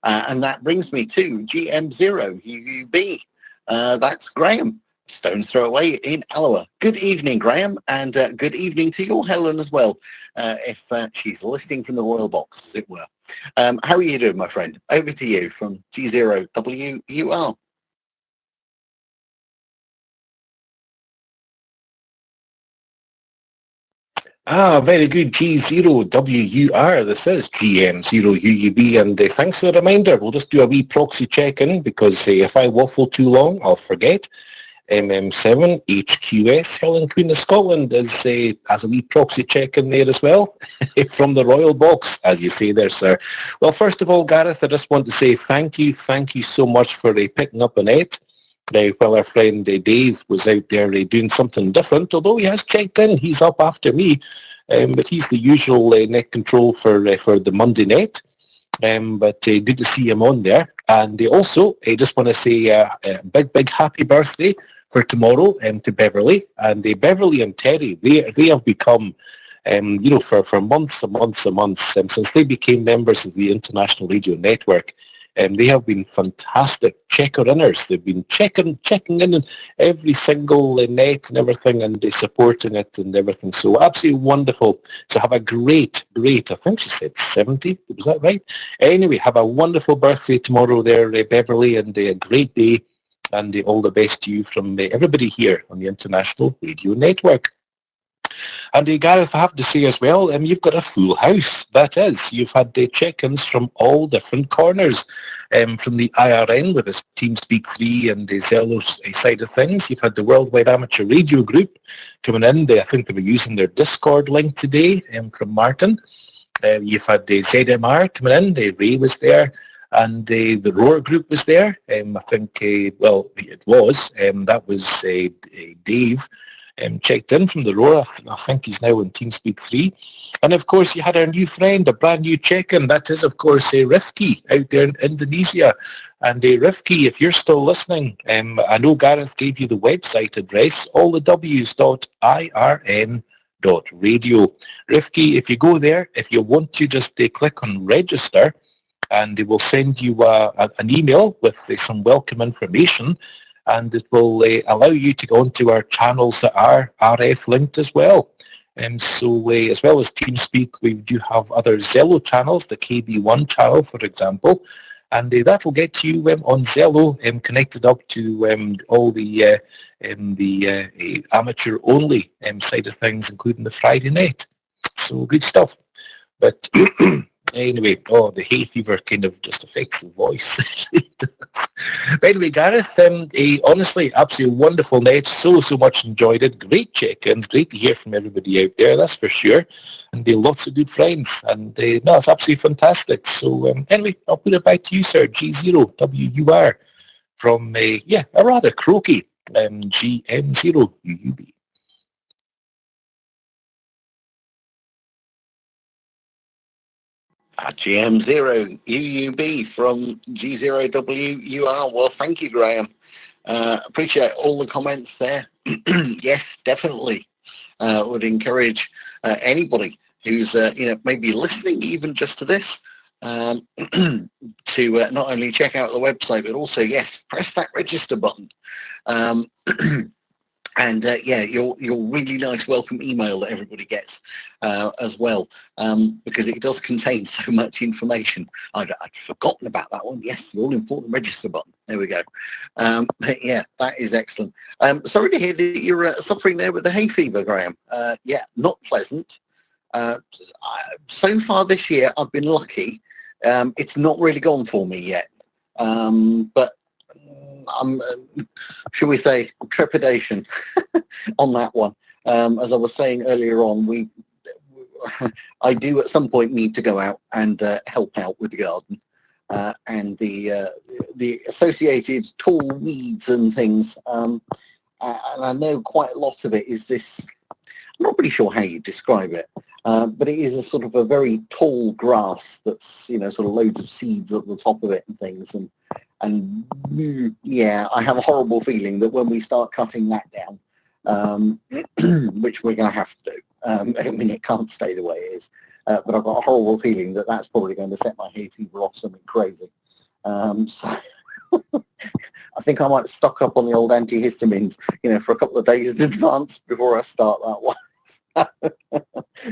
And that brings me to GM0UUB. That's Graham, stone's throw away in Alloa. Good evening, Graham, and good evening to your Helen as well, if she's listening from the royal box, as it were. How are you doing, my friend? Over to you from G0WUR. Very good, G0WUR. This is GM0UUB, and thanks for the reminder. We'll just do a wee proxy check-in, because if I waffle too long, I'll forget. MM7 HQS Helen Queen of Scotland has a wee proxy check-in there as well, from the royal box, as you say there, sir. Well, first of all, Gareth, I just want to say thank you so much for picking up a net. While our friend Dave was out there doing something different, although he has checked in, he's up after me, but he's the usual net control for the Monday net. But good to see him on there. And also, I just want to say a big happy birthday for tomorrow to Beverly. And Beverly and Terry, they have become, for months and months, since they became members of the International Radio Network. They have been fantastic checker-inners. They've been checking in every single net and everything, and they're supporting it and everything. So absolutely wonderful. So have a great, I think she said 70, was that right? Anyway, have a wonderful birthday tomorrow there, Beverly, and a great day, and all the best to you from everybody here on the International Radio Network. And Gareth, I have to say as well, you've got a full house. That is, you've had the check-ins from all different corners, from the IRN with the TeamSpeak 3 and the Zello side of things. You've had the Worldwide Amateur Radio Group coming in. I think they were using their Discord link today from Martin. You've had the ZMR coming in, Ray was there, and the Roar group was there. I think, well, it was. That was Dave checked in from the Roar. I think he's now in TeamSpeak 3. And of course, you had our new friend, a brand new check-in. That is, of course, Rifki out there in Indonesia. And Rifki, if you're still listening, I know Gareth gave you the website address, allthews.irn.radio. Rifki, if you go there, if you want to just click on register, and they will send you an email with some welcome information, and it will allow you to go onto our channels that are RF linked as well. So as well as TeamSpeak, we do have other Zello channels, the KB1 channel, for example, and that will get you on Zello connected up to all the amateur-only side of things, including the Friday night. So good stuff. But anyway, the hay fever kind of just affects the voice. But anyway, Gareth, honestly, absolutely wonderful night. So much enjoyed it. Great check-ins. Great to hear from everybody out there, that's for sure. And lots of good friends. And no, it's absolutely fantastic. So anyway, I'll put it back to you, sir. G0WUR from, a rather croaky GM0UUB. GM0 UUB from G0WUR. Well, thank you, Graham. Appreciate all the comments there. Yes, definitely. Would encourage anybody who's maybe listening even just to this to not only check out the website, but also, yes, press that register button. And your really nice welcome email that everybody gets as well, because it does contain so much information. I'd forgotten about that one. Yes, the all-important register button. There we go. But yeah, that is excellent. Sorry to hear that you're suffering there with the hay fever, Graham. Yeah, not pleasant. So far this year, I've been lucky. It's not really gone for me yet. But I'm, shall we say, trepidation on that one. As I was saying earlier on, I do at some point need to go out and help out with the garden and the associated tall weeds and things. And I know quite a lot of it is this. I'm not really sure how you describe it, but it is a sort of a very tall grass that's sort of loads of seeds at the top of it and things. And yeah, I have a horrible feeling that when we start cutting that down, which we're going to have to do, I mean, it can't stay the way it is, but I've got a horrible feeling that that's probably going to set my hay fever off something crazy. So I think I might stock up on the old antihistamines, for a couple of days in advance before I start that one.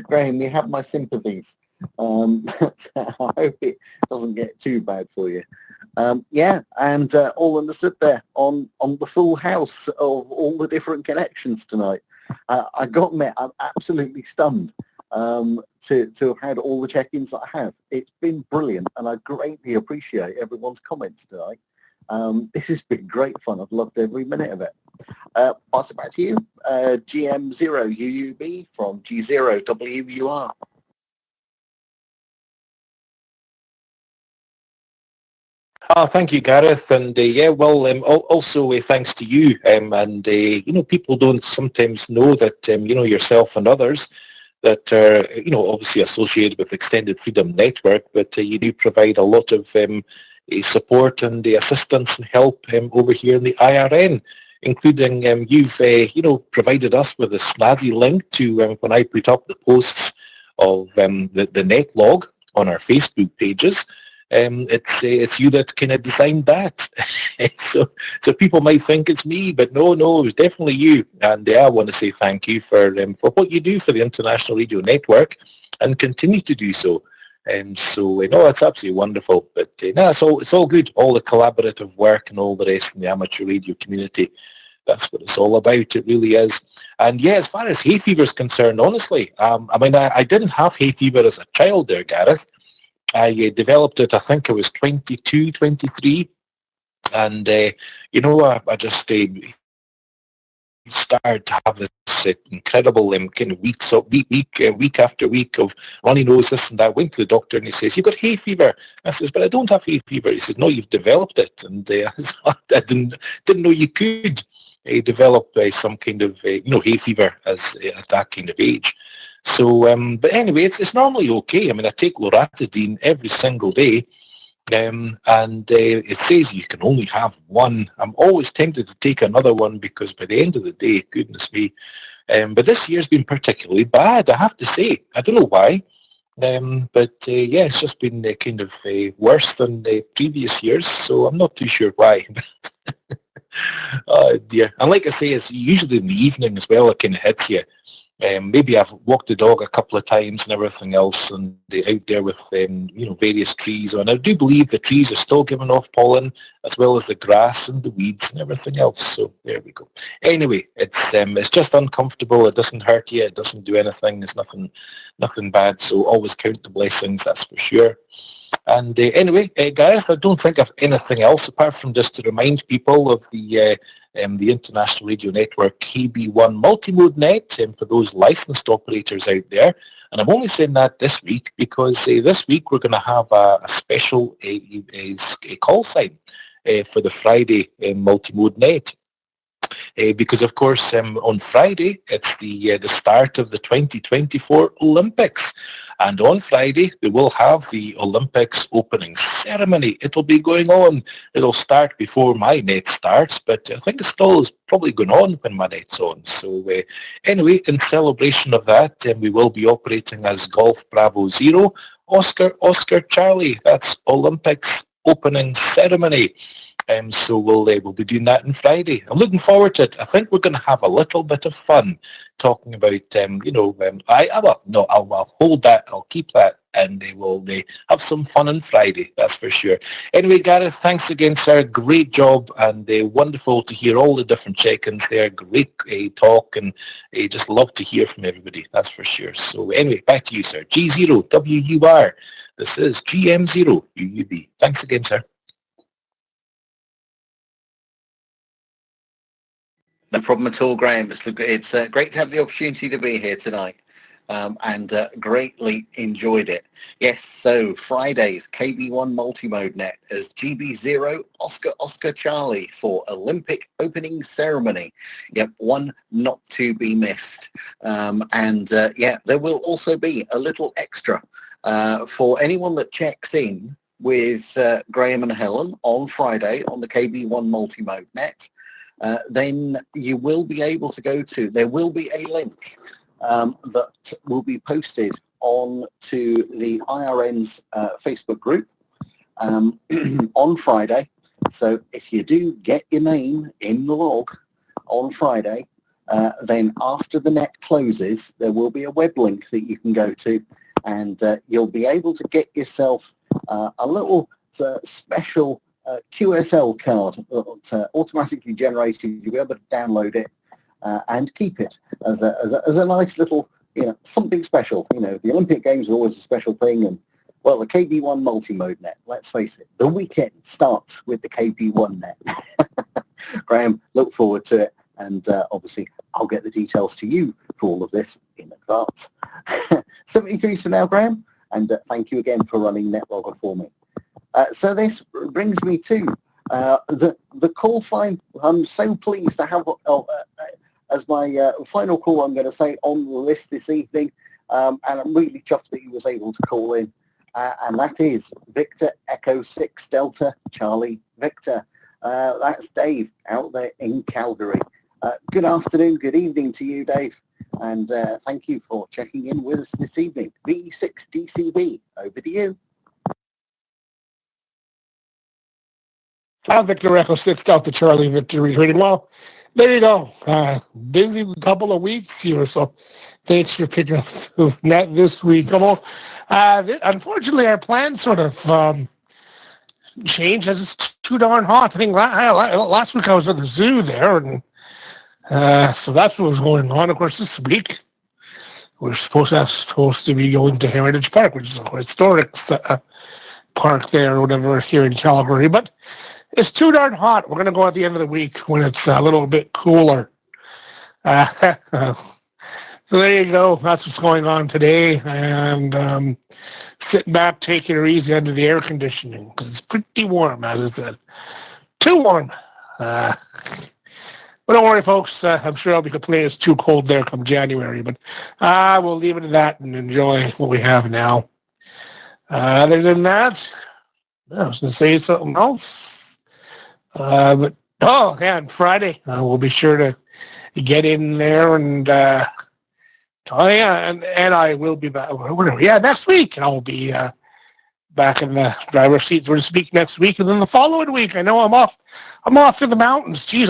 Graham, you have my sympathies. I hope it doesn't get too bad for you. Yeah, and all understood there on the full house of all the different connections tonight. I got to admit, I'm absolutely stunned to have had all the check-ins that I have. It's been brilliant, and I greatly appreciate everyone's comments tonight. This has been great fun. I've loved every minute of it. Pass it back to you, GM0UUB from G0WUR. Thank you, Gareth, and also thanks to you. And people don't sometimes know that yourself and others that are obviously associated with Extended Freedom Network, but you do provide a lot of support and assistance and help over here in the IRN, including you've provided us with a snazzy link to when I put up the posts of the net log on our Facebook pages. It's you that kind of designed that. so people might think it's me, but no, it was definitely you. And I want to say thank you for what you do for the International Radio Network and continue to do so. So it's absolutely wonderful. But it's all good. All the collaborative work and all the rest in the amateur radio community. That's what it's all about. It really is. And yeah, as far as hay fever is concerned, honestly, I didn't have hay fever as a child there, Gareth. I developed it, I think I was 22, 23, and, I just started to have this incredible kind of week after week of runny nose, this and that. Went to the doctor and he says, "You've got hay fever." I says, "But I don't have hay fever." He says, "No, you've developed it." And I didn't know you could develop some kind of hay fever at that kind of age. So, but anyway, it's normally okay. I mean, I take loratadine every single day. And it says you can only have one. I'm always tempted to take another one because by the end of the day, goodness me. But this year's been particularly bad, I have to say. I don't know why. But yeah, it's just been kind of worse than the previous years, so I'm not too sure why. Oh dear. And like I say, it's usually in the evening as well, it kind of hits you. Maybe I've walked the dog a couple of times and everything else, and out there with various trees. And I do believe the trees are still giving off pollen, as well as the grass and the weeds and everything else. So there we go. Anyway, it's just uncomfortable. It doesn't hurt you. It doesn't do anything. There's nothing bad. So always count the blessings. That's for sure. And anyway, guys, I don't think of anything else apart from just to remind people of the International Radio Network KB1 Multimode Net for those licensed operators out there. And I'm only saying that this week because this week we're going to have a special a call sign for the Friday Multimode Net. Because of course on Friday it's the start of the 2024 Olympics, and on Friday they will have the Olympics opening ceremony. It'll be going on. It'll start before my net starts, but I think it still is probably going on when my net's on. So anyway, in celebration of that, we will be operating as Golf Bravo Zero, Oscar Charlie. That's Olympics opening ceremony. So we'll be doing that on Friday. I'm looking forward to it. I think we're going to have a little bit of fun talking about, I'll hold that. I'll keep that, and we'll have some fun on Friday. That's for sure. Anyway, Gareth, thanks again, sir. Great job, and wonderful to hear all the different check-ins there. Great talk, and just love to hear from everybody. That's for sure. So anyway, back to you, sir. G0WUR. This is GM0UUB. Thanks again, sir. No problem at all, Graham. It's great to have the opportunity to be here tonight, and greatly enjoyed it. Yes, so Fridays, KB1 Multimode Net as GB0 Oscar Charlie for Olympic opening ceremony. Yep, one not to be missed. There will also be a little extra for anyone that checks in with Graham and Helen on Friday on the KB1 Multimode Net. Then you will be able to go to, there will be a link that will be posted on to the IRN's Facebook group on Friday. So if you do get your name in the log on Friday, then after the net closes, there will be a web link that you can go to, and you'll be able to get yourself a little special QSL card automatically generated. You'll be able to download it and keep it as a nice little, something special. The Olympic Games are always a special thing, and well, the KB1 Multimode Net, let's face it, the weekend starts with the KB1 Net. Graham, look forward to it, and obviously I'll get the details to you for all of this in advance. 73 for now, Graham, and thank you again for running NetLogger for me. So this brings me to the call sign. I'm so pleased to have as my final call, I'm going to say, on the list this evening, and I'm really chuffed that he was able to call in, and that is Victor Echo 6 Delta Charlie Victor. That's Dave out there in Calgary. Good afternoon, good evening to you, Dave, and thank you for checking in with us this evening. V6DCB, over to you. Victor Echo 6 Delta Charlie Victor reading. Well, there you go. Busy couple of weeks here, so thanks for picking up the net this week. Unfortunately, our plans sort of changed as it's too darn hot. I think last week I was at the zoo there, and so that's what was going on. Of course, this week we're supposed to be going to Heritage Park, which is a historic park there or whatever here in Calgary, but it's too darn hot. We're going to go at the end of the week when it's a little bit cooler. So there you go. That's what's going on today. And sitting back, taking it easy under the air conditioning because it's pretty warm, as I said. Too warm. But don't worry, folks. I'm sure I'll be complaining it's too cold there come January. But we'll leave it at that and enjoy what we have now. Other than that, I was going to say something else. But and Friday, we'll be sure to get in there and and I will be back. Yeah, next week I'll be back in the driver's seat, so to speak, next week, and then the following week. I know I'm off to the mountains. Geez,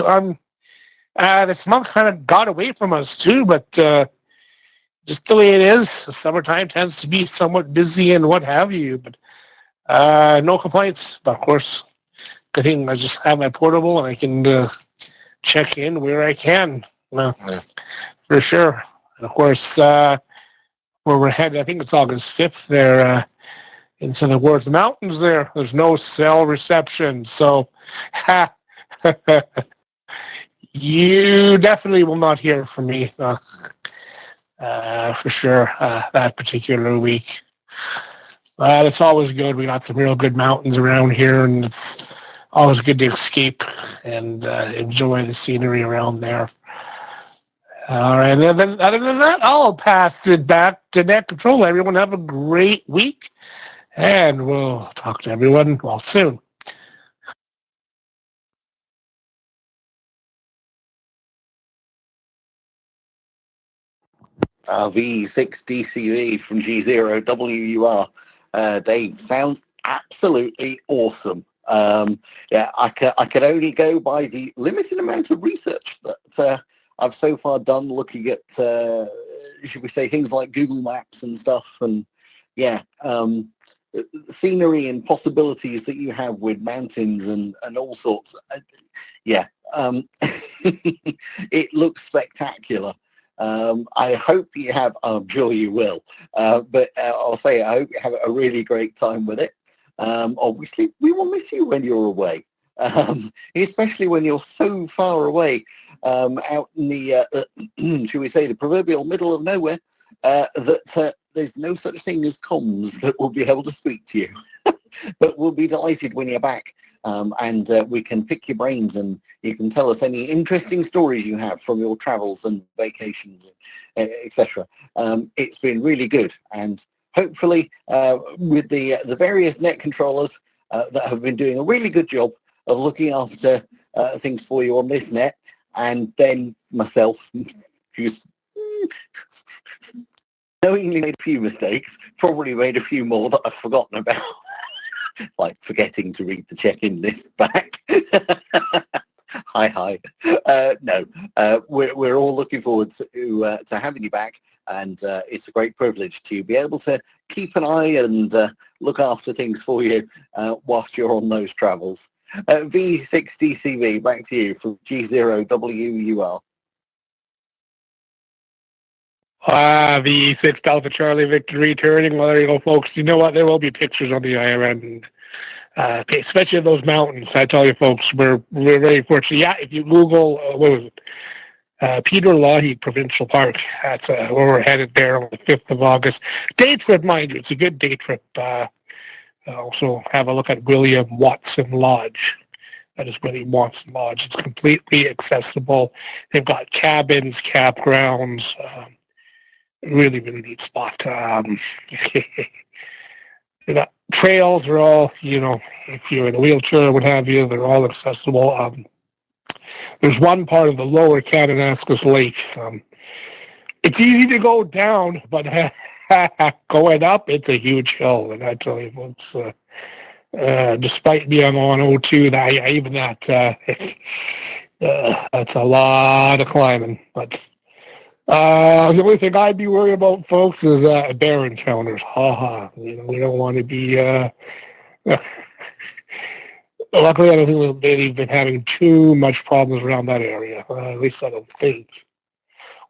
this month kind of got away from us too, but just the way it is, the summertime tends to be somewhat busy and what have you. But no complaints. But of course, good thing I just have my portable and I can check in where I can. For sure. And of course, where we're headed, I think it's August 5th there into the Worth Mountains there. There's no cell reception. So you definitely will not hear from me for sure that particular week. But it's always good. We got some real good mountains around here, and it's always good to escape and enjoy the scenery around there. All right, and then other than that, I'll pass it back to Net Control. Everyone have a great week, and we'll talk to everyone soon. V6DCV from G0WUR. They sound absolutely awesome. I can only go by the limited amount of research that I've so far done looking at, should we say, things like Google Maps and stuff. And scenery and possibilities that you have with mountains and all sorts. It looks spectacular. I hope you have, I'm sure you will, but I'll say I hope you have a really great time with it. Obviously, we will miss you when you're away, especially when you're so far away out in the, should we say, the proverbial middle of nowhere, that there's no such thing as comms that will be able to speak to you. But we'll be delighted when you're back, and we can pick your brains and you can tell us any interesting stories you have from your travels and vacations, etc. It's been really good, and hopefully with the various net controllers that have been doing a really good job of looking after things for you on this net, and then myself, who's knowingly made a few mistakes, probably made a few more that I've forgotten about. Like forgetting to read the check-in list back. Hi. No, we're all looking forward to having you back, and it's a great privilege to be able to keep an eye and look after things for you whilst you're on those travels. V6DCV, back to you from G0WUR. V6 Alpha Charlie Victor returning. Well, there you go, folks. You know what? There will be pictures on the IRN, especially in those mountains. I tell you, folks, we're very fortunate. Yeah, if you Google, what was it? Peter Lougheed Provincial Park. That's where we're headed there on the 5th of August. Day trip, mind you. It's a good day trip. Also have a look at William Watson Lodge. That is William Watson Lodge. It's completely accessible. They've got cabins, campgrounds. Really, really neat spot. The trails are all, if you're in a wheelchair or what have you, they're all accessible. There's one part of the lower Kananaskis Lake. It's easy to go down, but going up, it's a huge hill. And I tell you, folks, despite being on 02, even that, that's a lot of climbing. But the only thing I'd be worried about, folks, is bear encounters. We don't want to be. Luckily, I don't think they've been having too much problems around that area. At least I don't think.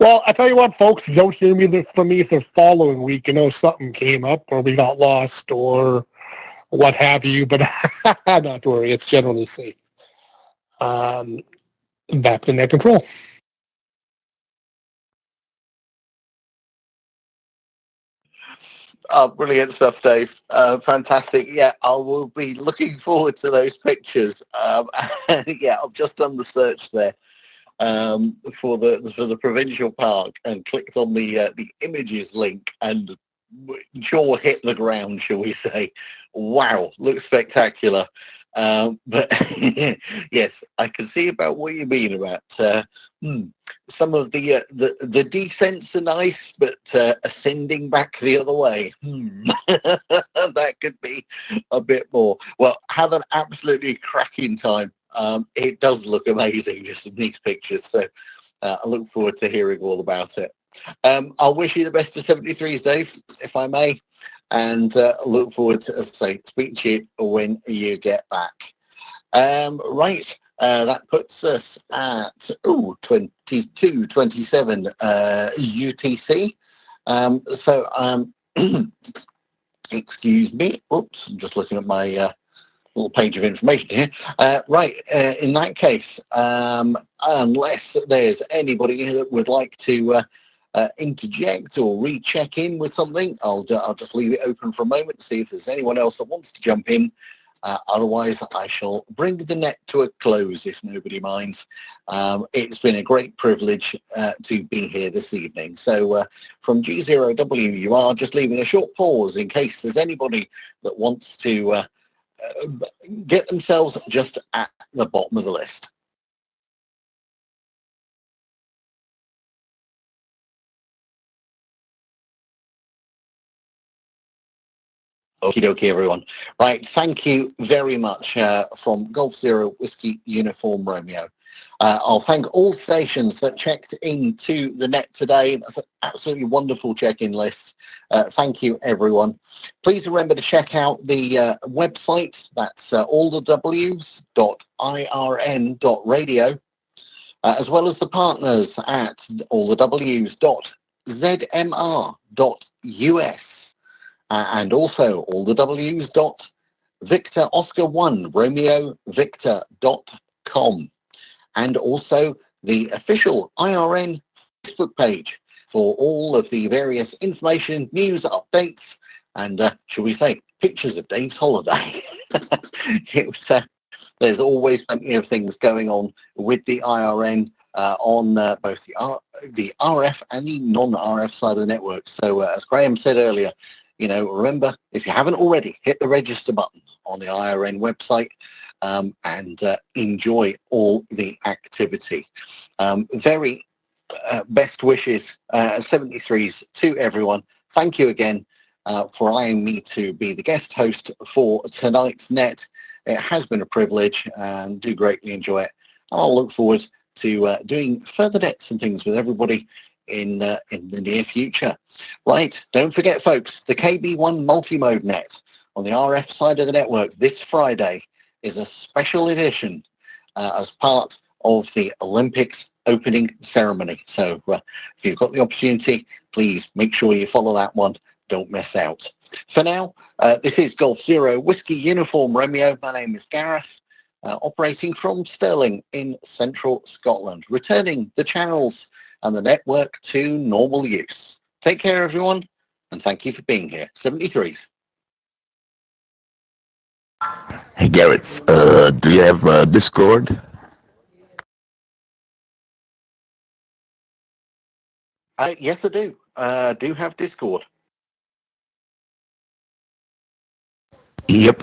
Well, I tell you what, folks, you don't hear from me the following week. Something came up, or we got lost, or what have you. But not to worry, it's generally safe. Back to Net Control. Oh, brilliant stuff, Dave. Fantastic. Yeah, I will be looking forward to those pictures. Yeah, I've just done the search there for the provincial park and clicked on the images link and jaw hit the ground, shall we say. Wow, looks spectacular. But yes, I can see about what you mean about some of the descents are nice, but ascending back the other way, that could be a bit more. Well, have an absolutely cracking time. It does look amazing just in these pictures, so I look forward to hearing all about it. I'll wish you the best of 73s, Dave, if I may, and look forward to, as I say, speak to you when you get back. Right, that puts us at 22:27 UTC. Excuse me. Oops, I'm just looking at my little page of information here. Right, in that case, unless there's anybody here that would like to interject or recheck in with something, I'll just leave it open for a moment to see if there's anyone else that wants to jump in. Otherwise, I shall bring the net to a close if nobody minds. It's been a great privilege to be here this evening. So from G0WUR, just leaving a short pause in case there's anybody that wants to get themselves just at the bottom of the list. Okie dokie, everyone. Right, thank you very much from Golf Zero Whiskey Uniform Romeo. I'll thank all stations that checked into the net today. That's an absolutely wonderful check-in list. Thank you, everyone. Please remember to check out the website. That's allthews.irn.radio, as well as the partners at allthews.zmr.us. And also allthews.VictorOscar1RomeoVictor.com, and also the official IRN Facebook page for all of the various information, news, updates, and shall we say, pictures of Dave's holiday. There's always plenty of things going on with the IRN on both the RF and the non-RF side of the network. So as Graham said earlier, you know, remember, if you haven't already, hit the register button on the IRN website and enjoy all the activity. Very best wishes, 73s to everyone. Thank you again for allowing me to be the guest host for tonight's net. It has been a privilege and do greatly enjoy it. I'll look forward to doing further nets and things with everybody in the near future. Right, don't forget, folks, the KB1 multi-mode net on the RF side of the network this Friday is a special edition as part of the Olympics opening ceremony. So if you've got the opportunity, please make sure you follow that one. Don't miss out. For now, this is Golf Zero Whiskey Uniform Romeo. My name is Gareth, operating from Stirling in central Scotland, returning the channels and the network to normal use. Take care, everyone, and thank you for being here. 73s. Hey, Gareth, do you have Discord? Yes, I do. Do have Discord. Yep.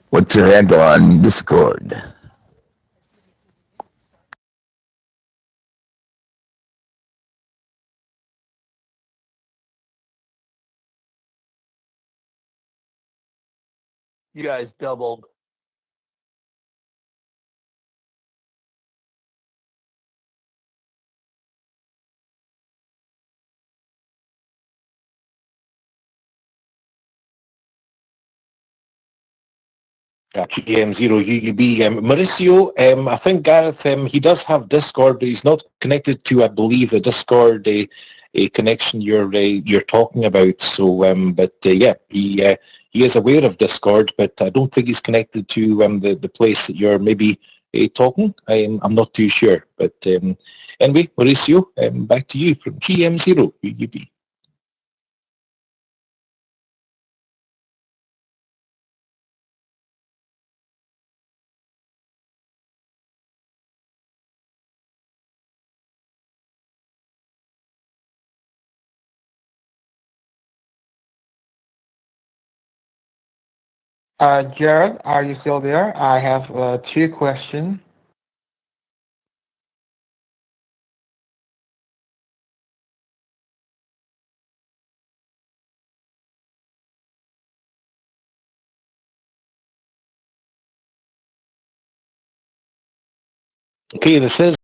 What's your handle on Discord? You guys doubled. GM0UUB. Mauricio, I think Gareth, he does have Discord, but he's not connected to, I believe, the Discord a connection you're talking about. So, yeah, he he is aware of Discord, but I don't think he's connected to the place that you're maybe talking. I'm not too sure. But anyway, Mauricio, back to you from GM0 UUB. Jared, are you still there? I have two questions. Okay, this is